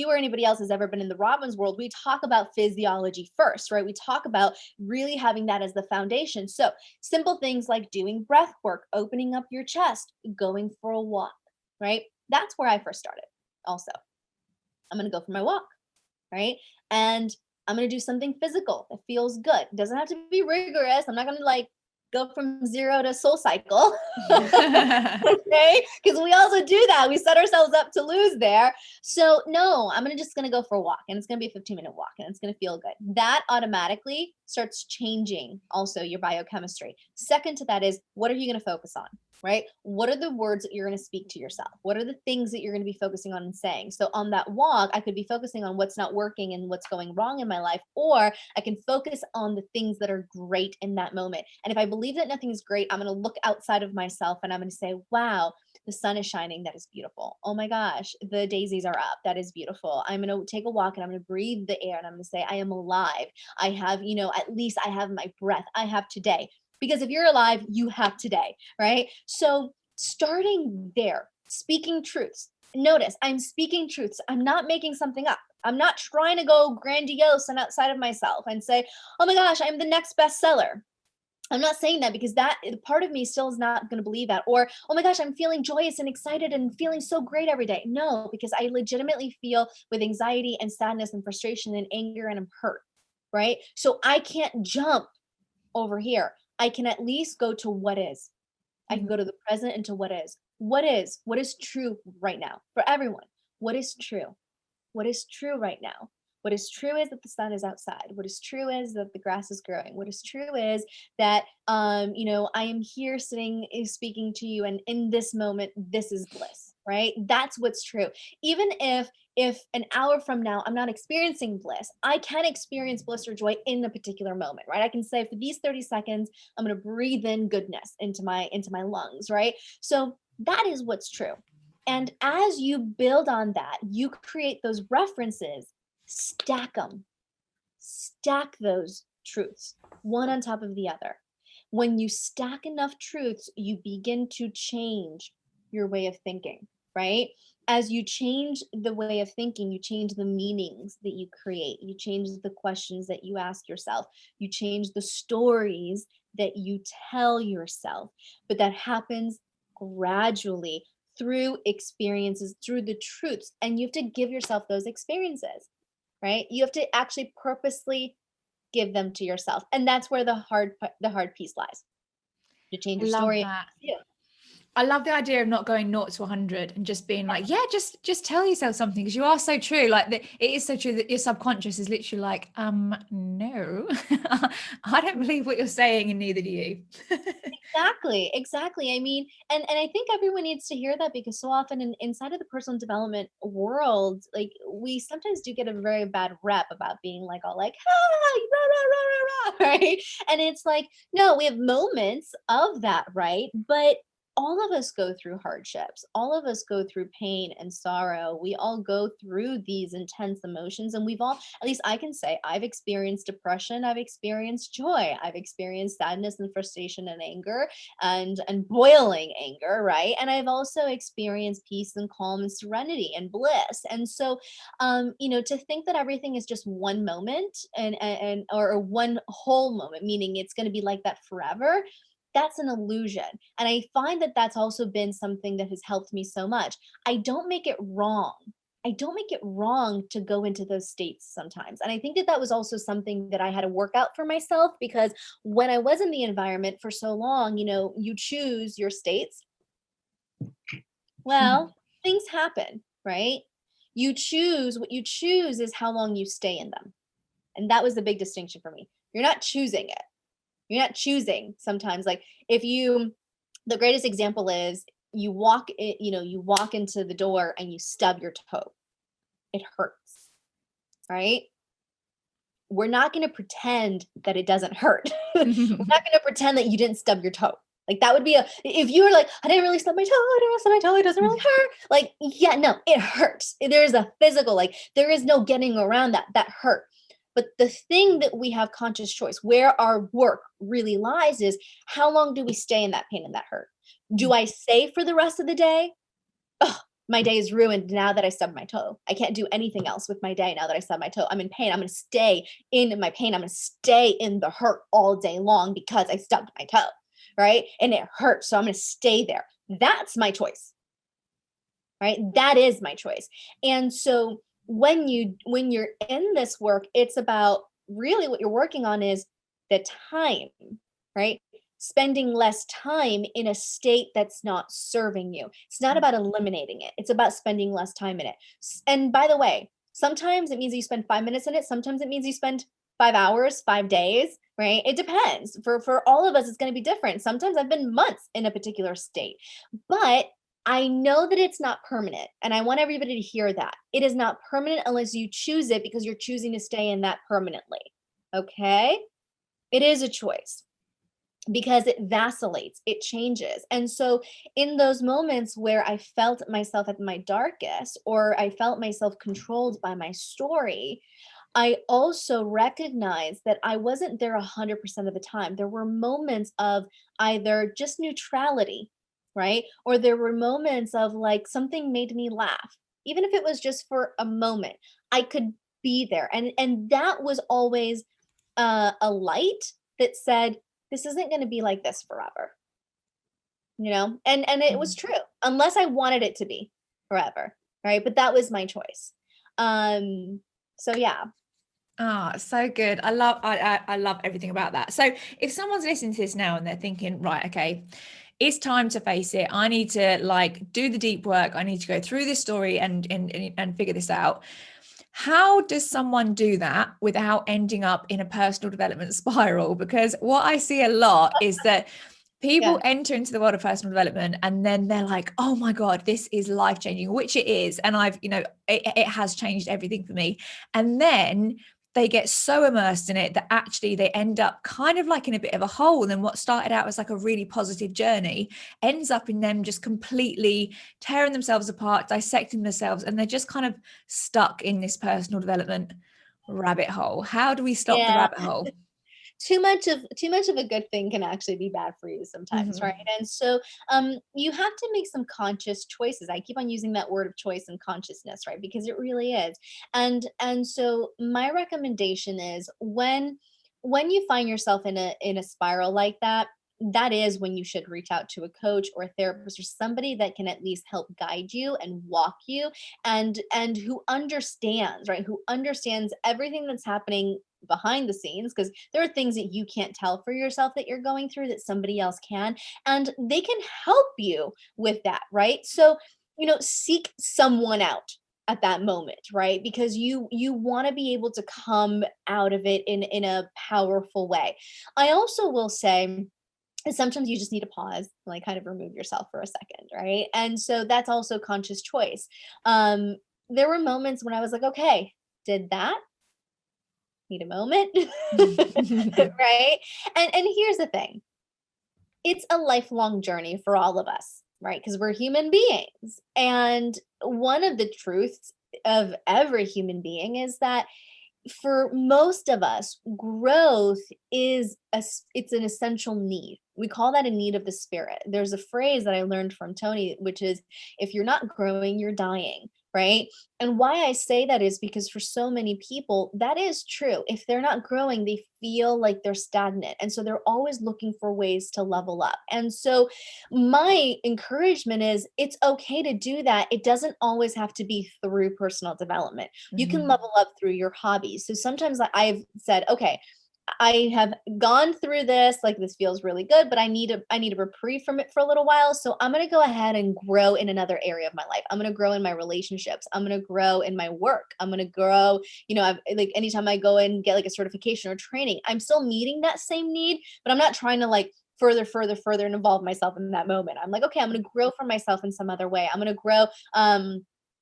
or anybody else has ever been in the Robbins world, we talk about physiology first, right? We talk about really having that as the foundation. So simple things like doing breath work, opening up your chest, going for a walk, right? That's where I first started. Also, I'm going to go for my walk, right? And I'm going to do something physical that feels good. It doesn't have to be rigorous. I'm not going to go from 0 to Soul Cycle. Okay, because we also do that. We set ourselves up to lose there. So no, I'm just gonna go for a walk, and it's gonna be a 15-minute walk, and it's gonna feel good. That automatically starts changing also your biochemistry. Second to that is, what are you gonna focus on? Right? What are the words that you're going to speak to yourself? What are the things that you're going to be focusing on and saying? So on that walk, I could be focusing on what's not working and what's going wrong in my life, or I can focus on the things that are great in that moment. And if I believe that nothing is great, I'm going to look outside of myself and I'm going to say, wow, the sun is shining. That is beautiful. Oh my gosh, the daisies are up. That is beautiful. I'm going to take a walk and I'm going to breathe the air and I'm going to say, I am alive. I have, at least I have my breath. I have today. Because if you're alive, you have today, right? So starting there, speaking truths. Notice I'm speaking truths. I'm not making something up. I'm not trying to go grandiose and outside of myself and say, oh my gosh, I'm the next bestseller. I'm not saying that because that part of me still is not going to believe that. Or, oh my gosh, I'm feeling joyous and excited and feeling so great every day. No, because I legitimately feel with anxiety and sadness and frustration and anger and I'm hurt, right? So I can't jump over here. I can at least go to what is. I can go to the present and to what is. What is true right now for everyone? What is true? What is true right now? What is true is that the sun is outside. What is true is that the grass is growing. What is true is that I am here sitting speaking to you, and in this moment, this is bliss, right? That's what's true. Even if an hour from now I'm not experiencing bliss, I can experience bliss or joy in a particular moment, right? I can say for these 30 seconds, I'm going to breathe in goodness into my lungs, right? So that is what's true. And as you build on that, you create those references, stack them, stack those truths one on top of the other. When you stack enough truths, you begin to change your way of thinking, right? As you change the way of thinking, you change the meanings that you create, you change the questions that you ask yourself, you change the stories that you tell yourself. But that happens gradually through experiences, through the truths. And you have to give yourself those experiences, right? You have to actually purposely give them to yourself. And that's where the hard piece lies. To change I your love story. that. I love the idea of not going 0 to 100 and just being like, yeah, just tell yourself something, because you are so true. Like it is so true that your subconscious is literally like, no, I don't believe what you're saying, and neither do you. Exactly. I mean, and I think everyone needs to hear that, because so often inside of the personal development world, like we sometimes do get a very bad rep about being like all like, ah, rah, rah, rah, rah, rah, right? And it's like, no, we have moments of that, right? But all of us go through hardships. All of us go through pain and sorrow. We all go through these intense emotions, and we've all, at least I can say, I've experienced depression, I've experienced joy, I've experienced sadness and frustration and anger and boiling anger, right? And I've also experienced peace and calm and serenity and bliss. And so to think that everything is just one moment and or one whole moment, meaning it's going to be like that forever, that's an illusion. And I find that that's also been something that has helped me so much. I don't make it wrong. I don't make it wrong to go into those states sometimes. And I think that that was also something that I had to work out for myself, because when I was in the environment for so long, you choose your states. Well, things happen, right? You choose, what you choose is how long you stay in them. And that was the big distinction for me. You're not choosing it. You're not choosing sometimes. Like the greatest example is you walk into the door and you stub your toe. It hurts, right? We're not going to pretend that it doesn't hurt. We're not going to pretend that you didn't stub your toe. Like that would be if you were like, I didn't really stub my toe, it doesn't really hurt. Like, yeah, no, it hurts. There's a physical, like there is no getting around that hurt. But the thing that we have conscious choice, where our work really lies, is how long do we stay in that pain and that hurt? Do I say for the rest of the day, oh, my day is ruined now that I stubbed my toe. I can't do anything else with my day now that I stubbed my toe. I'm in pain. I'm going to stay in my pain. I'm going to stay in the hurt all day long because I stubbed my toe, right? And it hurts. So I'm going to stay there. That's my choice, right? That is my choice. And so when you're in this work, it's about really what you're working on is the time, right? Spending less time in a state that's not serving you. It's not about eliminating it. It's about spending less time in it. And by the way, sometimes it means you spend 5 minutes in it. Sometimes it means you spend 5 hours, 5 days, right? It depends. For all of us, it's going to be different. Sometimes I've been months in a particular state, but I know that it's not permanent. And I want everybody to hear that. It is not permanent unless you choose it, because you're choosing to stay in that permanently. Okay? It is a choice, because it vacillates, it changes. And so in those moments where I felt myself at my darkest, or I felt myself controlled by my story, I also recognized that I wasn't there 100% of the time. There were moments of either just neutrality, right? Or there were moments of like something made me laugh, even if it was just for a moment. I could be there, and that was always a light that said, "This isn't going to be like this forever," And it was true, unless I wanted it to be forever, right? But that was my choice. So yeah. Ah, so good. I love everything about that. So if someone's listening to this now and they're thinking, right, okay, it's time to face it. I need to like do the deep work. I need to go through this story and figure this out. How does someone do that without ending up in a personal development spiral? Because what I see a lot is that people enter into the world of personal development and then they're like, oh my God, this is life-changing, which it is. And it has changed everything for me. And then they get so immersed in it that actually they end up kind of like in a bit of a hole. And what started out as like a really positive journey ends up in them just completely tearing themselves apart, dissecting themselves, and they're just kind of stuck in this personal development rabbit hole. How do we stop the rabbit hole? Too much of a good thing can actually be bad for you sometimes, right? And so you have to make some conscious choices. I keep on using that word of choice and consciousness, right? Because it really is. And so my recommendation is when you find yourself in a spiral like that, that is when you should reach out to a coach or a therapist or somebody that can at least help guide you and walk you, and who understands, right? Who understands everything that's happening behind the scenes, because there are things that you can't tell for yourself that you're going through that somebody else can, and they can help you with that, right? So seek someone out at that moment, right? Because you want to be able to come out of it in a powerful way. I also will say, sometimes you just need to pause, like kind of remove yourself for a second, right? And so that's also conscious choice. There were moments when I was like, okay, did that, need a moment. Right? And here's the thing. it's a lifelong journey for all of us, right? Because we're human beings. And one of the truths of every human being is that for most of us, growth is it's an essential need. We call that a need of the spirit. There's a phrase that I learned from Tony, which is, if you're not growing, you're dying, right? And why I say that is because for so many people, that is true. If they're not growing, they feel like they're stagnant. And so they're always looking for ways to level up. And so my encouragement is, it's okay to do that. It doesn't always have to be through personal development. You can Mhm. level up through your hobbies. So sometimes I've said, okay, I have gone through this, like this feels really good, but I need a reprieve from it for a little while. So I'm going to go ahead and grow in another area of my life. I'm going to grow in my relationships. I'm going to grow in my work. I'm going to grow, like anytime I go and get like a certification or training, I'm still meeting that same need, but I'm not trying to like further and involve myself in that moment. I'm like, okay, I'm going to grow for myself in some other way. I'm going to grow.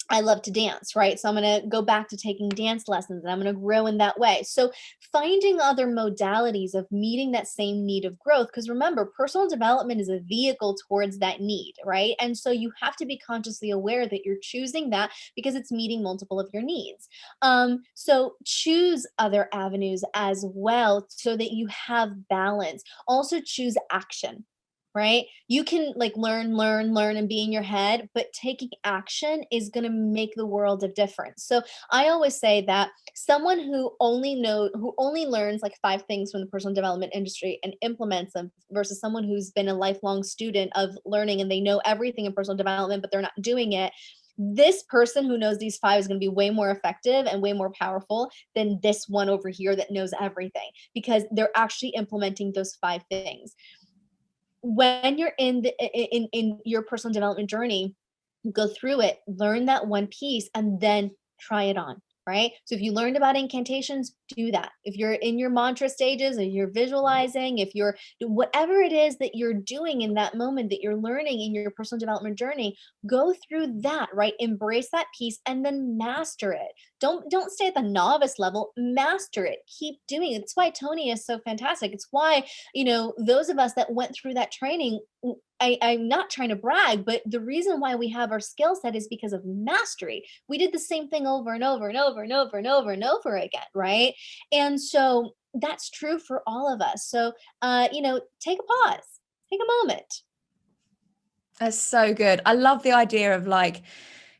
I love to dance, right? So I'm going to go back to taking dance lessons and I'm going to grow in that way. So finding other modalities of meeting that same need of growth, because remember, personal development is a vehicle towards that need, right? And so you have to be consciously aware that you're choosing that because it's meeting multiple of your needs. So choose other avenues as well so that you have balance. Also choose action, right? You can like learn, and be in your head, but taking action is going to make the world of difference. So I always say that someone who only learns like 5 things from the personal development industry and implements them versus someone who's been a lifelong student of learning and they know everything in personal development, but they're not doing it. This person who knows these 5 is going to be way more effective and way more powerful than this one over here that knows everything because they're actually implementing those 5 things. When you're in your personal development journey, go through it, learn that one piece, and then try it on, right? So if you learned about incantations, do that. If you're in your mantra stages, or you're visualizing, if you're whatever it is that you're doing in that moment that you're learning in your personal development journey, go through that, right? Embrace that piece and then master it. Don't stay at the novice level, master it. Keep doing it. It's why Tony is so fantastic. It's why, those of us that went through that training, I'm not trying to brag, but the reason why we have our skill set is because of mastery. We did the same thing over and over and over and over and over and over again, right? And so that's true for all of us. So, take a pause, take a moment. That's so good. I love the idea of like,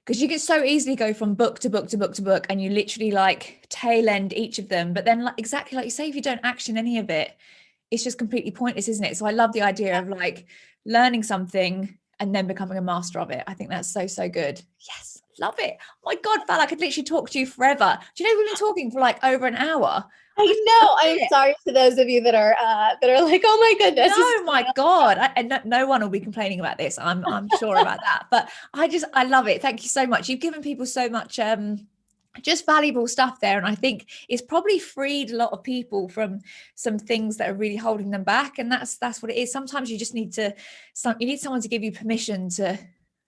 because you can so easily go from book to book to book to book and you literally like tail end each of them. But then like exactly like you say, if you don't action any of it, it's just completely pointless, isn't it? So I love the idea of like learning something and then becoming a master of it. I think that's so, so good. Yes, love it. Oh my God, Val, I could literally talk to you forever. Do you know we've been talking for like over an hour? I know. I am sorry to those of you that are like, oh my goodness. No, my God. And no one will be complaining about this. I'm sure about that. But I love it. Thank you so much. You've given people so much just valuable stuff there. And I think it's probably freed a lot of people from some things that are really holding them back. And that's what it is. Sometimes you just need you need someone to give you permission to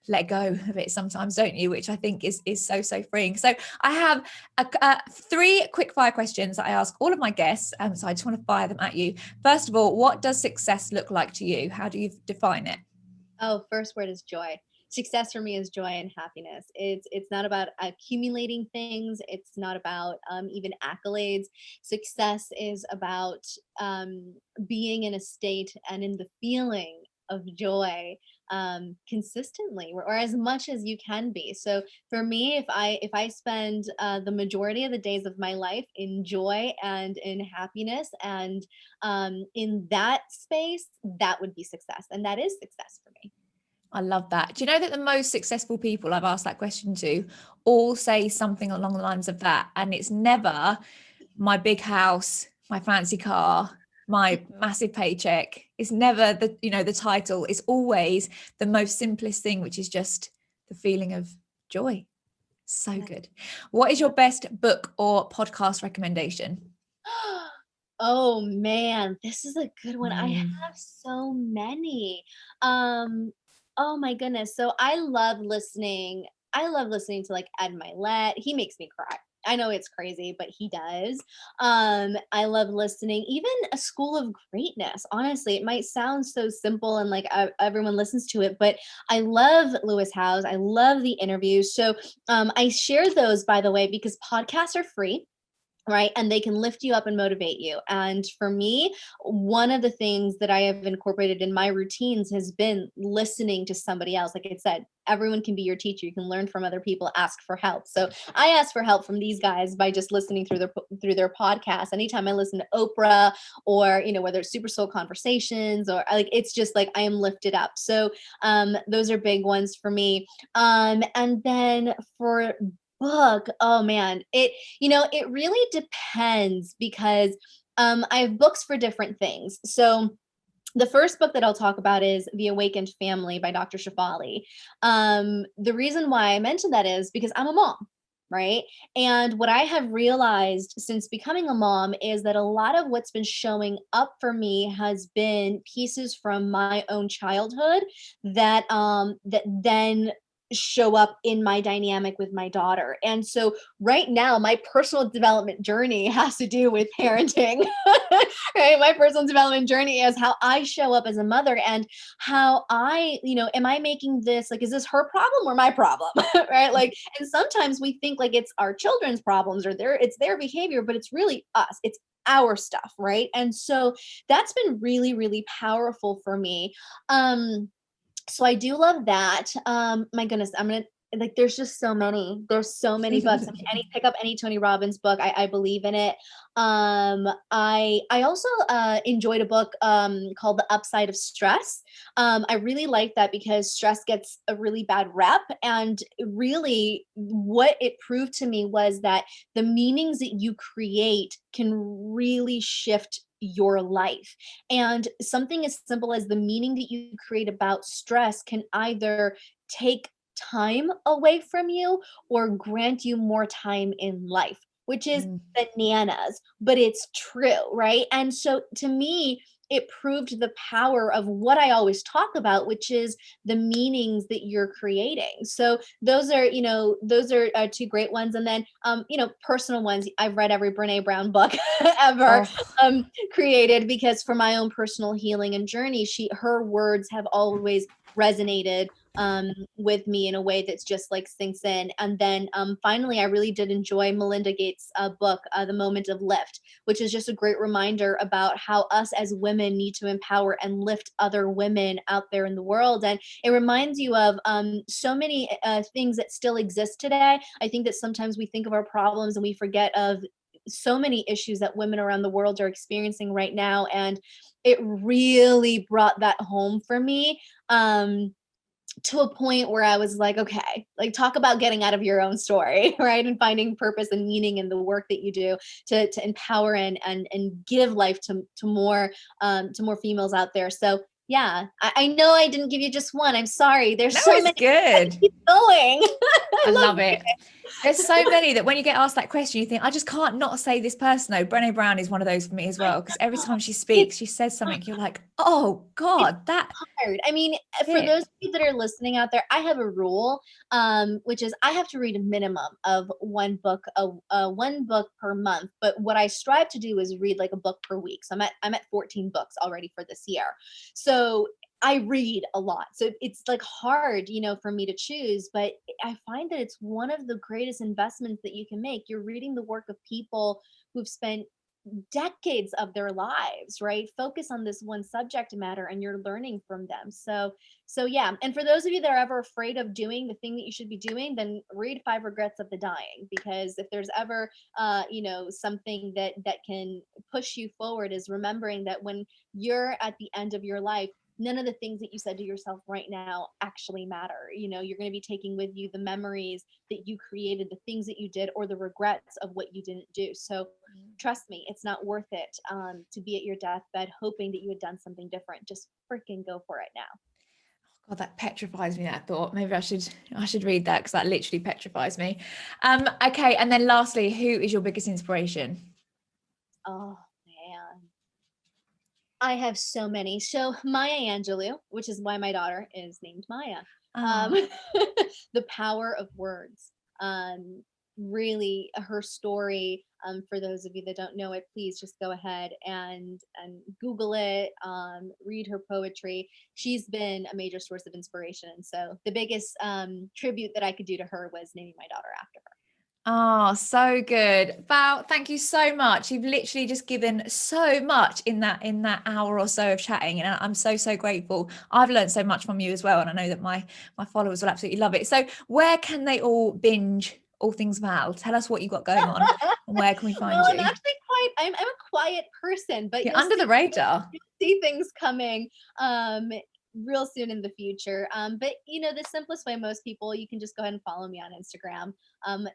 let go of it sometimes, don't you? Which I think is so, so freeing. So I have 3 quick fire questions that I ask all of my guests. So I just want to fire them at you. First of all, what does success look like to you? How do you define it? Oh, first word is joy. Success for me is joy and happiness. It's not about accumulating things. It's not about even accolades. Success is about being in a state and in the feeling of joy consistently or as much as you can be. So for me, if I spend the majority of the days of my life in joy and in happiness and in that space, that would be success, and that is success for me. I love that. Do you know that the most successful people I've asked that question to all say something along the lines of that? And it's never my big house, my fancy car, my massive paycheck. It's never the title. It's always the most simplest thing, which is just the feeling of joy. So good. What is your best book or podcast recommendation? Oh man, this is a good one. I Mm. have so many. Oh my goodness. So I love listening to like Ed Milet. He makes me cry. I know it's crazy, but he does. I love listening, even A School of Greatness. Honestly, it might sound so simple and like everyone listens to it, but I love Lewis Howes. I love the interviews. So I share those, by the way, because podcasts are free, right? And they can lift you up and motivate you. And for me, one of the things that I have incorporated in my routines has been listening to somebody else. Like I said, everyone can be your teacher. You can learn from other people, ask for help. So I ask for help from these guys by just listening through their podcast. Anytime I listen to Oprah, or whether it's Super Soul Conversations, or like, it's just like I am lifted up. So those are big ones for me. And then for book, oh man, it really depends, because I have books for different things. So the first book that I'll talk about is The Awakened Family by Dr. Shafali. The reason why I mentioned that is because I'm a mom, right? And what I have realized since becoming a mom is that a lot of what's been showing up for me has been pieces from my own childhood that then show up in my dynamic with my daughter. And so right now, my personal development journey has to do with parenting, right? My personal development journey is how I show up as a mother, and how am I making this, like, is this her problem or my problem? Right? Like, and sometimes we think like it's our children's problems, or it's their behavior, but it's really us. It's our stuff, right? And so that's been really, really powerful for me. So I do love that. My goodness, I'm gonna like, there's just so many. There's so many books. I mean, pick up any Tony Robbins book. I believe in it. I also enjoyed a book called The Upside of Stress. I really like that because stress gets a really bad rep, and really what it proved to me was that the meanings that you create can really shift your life. And something as simple as the meaning that you create about stress can either take time away from you or grant you more time in life, which is Mm. bananas, but it's true, right? And so to me, it proved the power of what I always talk about, which is the meanings that you're creating. So those are two great ones. And then, personal ones. I've read every Brene Brown book ever Oh, created, because for my own personal healing and journey, her words have always resonated with me in a way that's just like sinks in. And then finally, I really did enjoy Melinda Gates' book, The Moment of Lift, which is just a great reminder about how us as women need to empower and lift other women out there in the world. And it reminds you of so many things that still exist today. I think that sometimes we think of our problems and we forget of so many issues that women around the world are experiencing right now. And it really brought that home for me. To a point where I was like, okay, like, talk about getting out of your own story, right? And finding purpose and meaning in the work that you do to empower and give life to more females out there. So yeah, I know I didn't give you just one. I'm sorry. There's no, so it's many. I good. can keep going. I I love love it. There's so many that when you get asked that question, you think, I just can't not say this person. No, Brené Brown is one of those for me as well. Because every time she it. speaks, she says something, you're like, oh God, that Hard. I mean, for hit. those of you that are listening out there, I have a rule, which is I have to read a minimum of one book per month. But what I strive to do is read like a book per week. So I'm at 14 books already for this year. So I read a lot. So it's like hard, for me to choose, but I find that it's one of the greatest investments that you can make. You're reading the work of people who've spent decades of their lives, right? Focus on this one subject matter and you're learning from them. So yeah. And for those of you that are ever afraid of doing the thing that you should be doing, then read Five Regrets of the Dying, because if there's ever something that can push you forward, is remembering that when you're at the end of your life, none of the things that you said to yourself right now actually matter. You're going to be taking with you the memories that you created, the things that you did, or the regrets of what you didn't do. So trust me, it's not worth it to be at your deathbed hoping that you had done something different. Just freaking go for it now. God, that petrifies me, that thought. Maybe I should read that, because that literally petrifies me. Okay, and then lastly, who is your biggest inspiration? Oh man, I have so many. So Maya Angelou, which is why my daughter is named Maya. Um, Oh, the power of words. really her story, for those of you that don't know it, please just go ahead and Google it, read her poetry. She's been a major source of inspiration. And so the biggest tribute that I could do to her was naming my daughter after her. Oh, so good. Val, thank you so much. You've literally just given so much in that hour or so of chatting. And I'm so grateful. I've learned so much from you as well. And I know that my followers will absolutely love it. So where can they all binge all things Val? Tell us what you've got going on and where can we find Well, I'm you? actually I'm a quiet person, but You're under the radar. you'll see things coming real soon in the future. But the simplest way, most people, you can just go ahead and follow me on Instagram,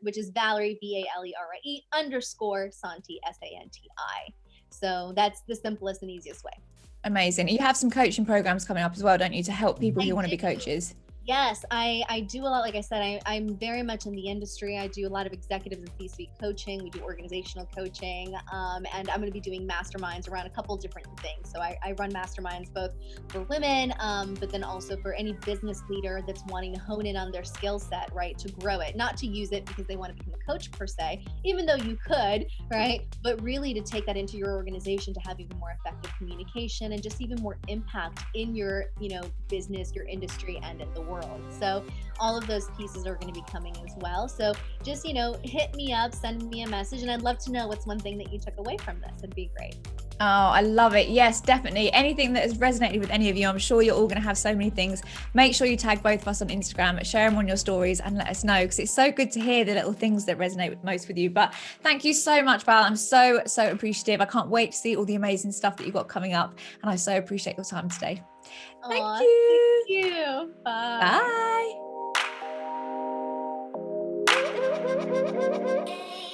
which is Valerie, Valerie _ Santi, Santi. So that's the simplest and easiest way. Amazing. You have some coaching programs coming up as well, don't you, to help people who want to be coaches? Yes, I do a lot. Like I said, I'm very much in the industry. I do a lot of executives and C-suite coaching. We do organizational coaching. And I'm going to be doing masterminds around a couple different things. So I run masterminds both for women, but then also for any business leader that's wanting to hone in on their skill set, right? To grow it, not to use it because they want to become a coach per se, even though you could, right? But really to take that into your organization to have even more effective communication and just even more impact in your, business, your industry, and in the world. So all of those pieces are going to be coming as well. So just, hit me up, send me a message, and I'd love to know what's one thing that you took away from this. It'd be great. Oh, I love it. Yes, definitely. Anything that has resonated with any of you, I'm sure you're all going to have so many things. Make sure you tag both of us on Instagram, share them on your stories and let us know, because it's so good to hear the little things that resonate most with you. But thank you so much, Val. I'm so appreciative. I can't wait to see all the amazing stuff that you've got coming up. And I so appreciate your time today. Thank you. Thank you. Bye. Bye.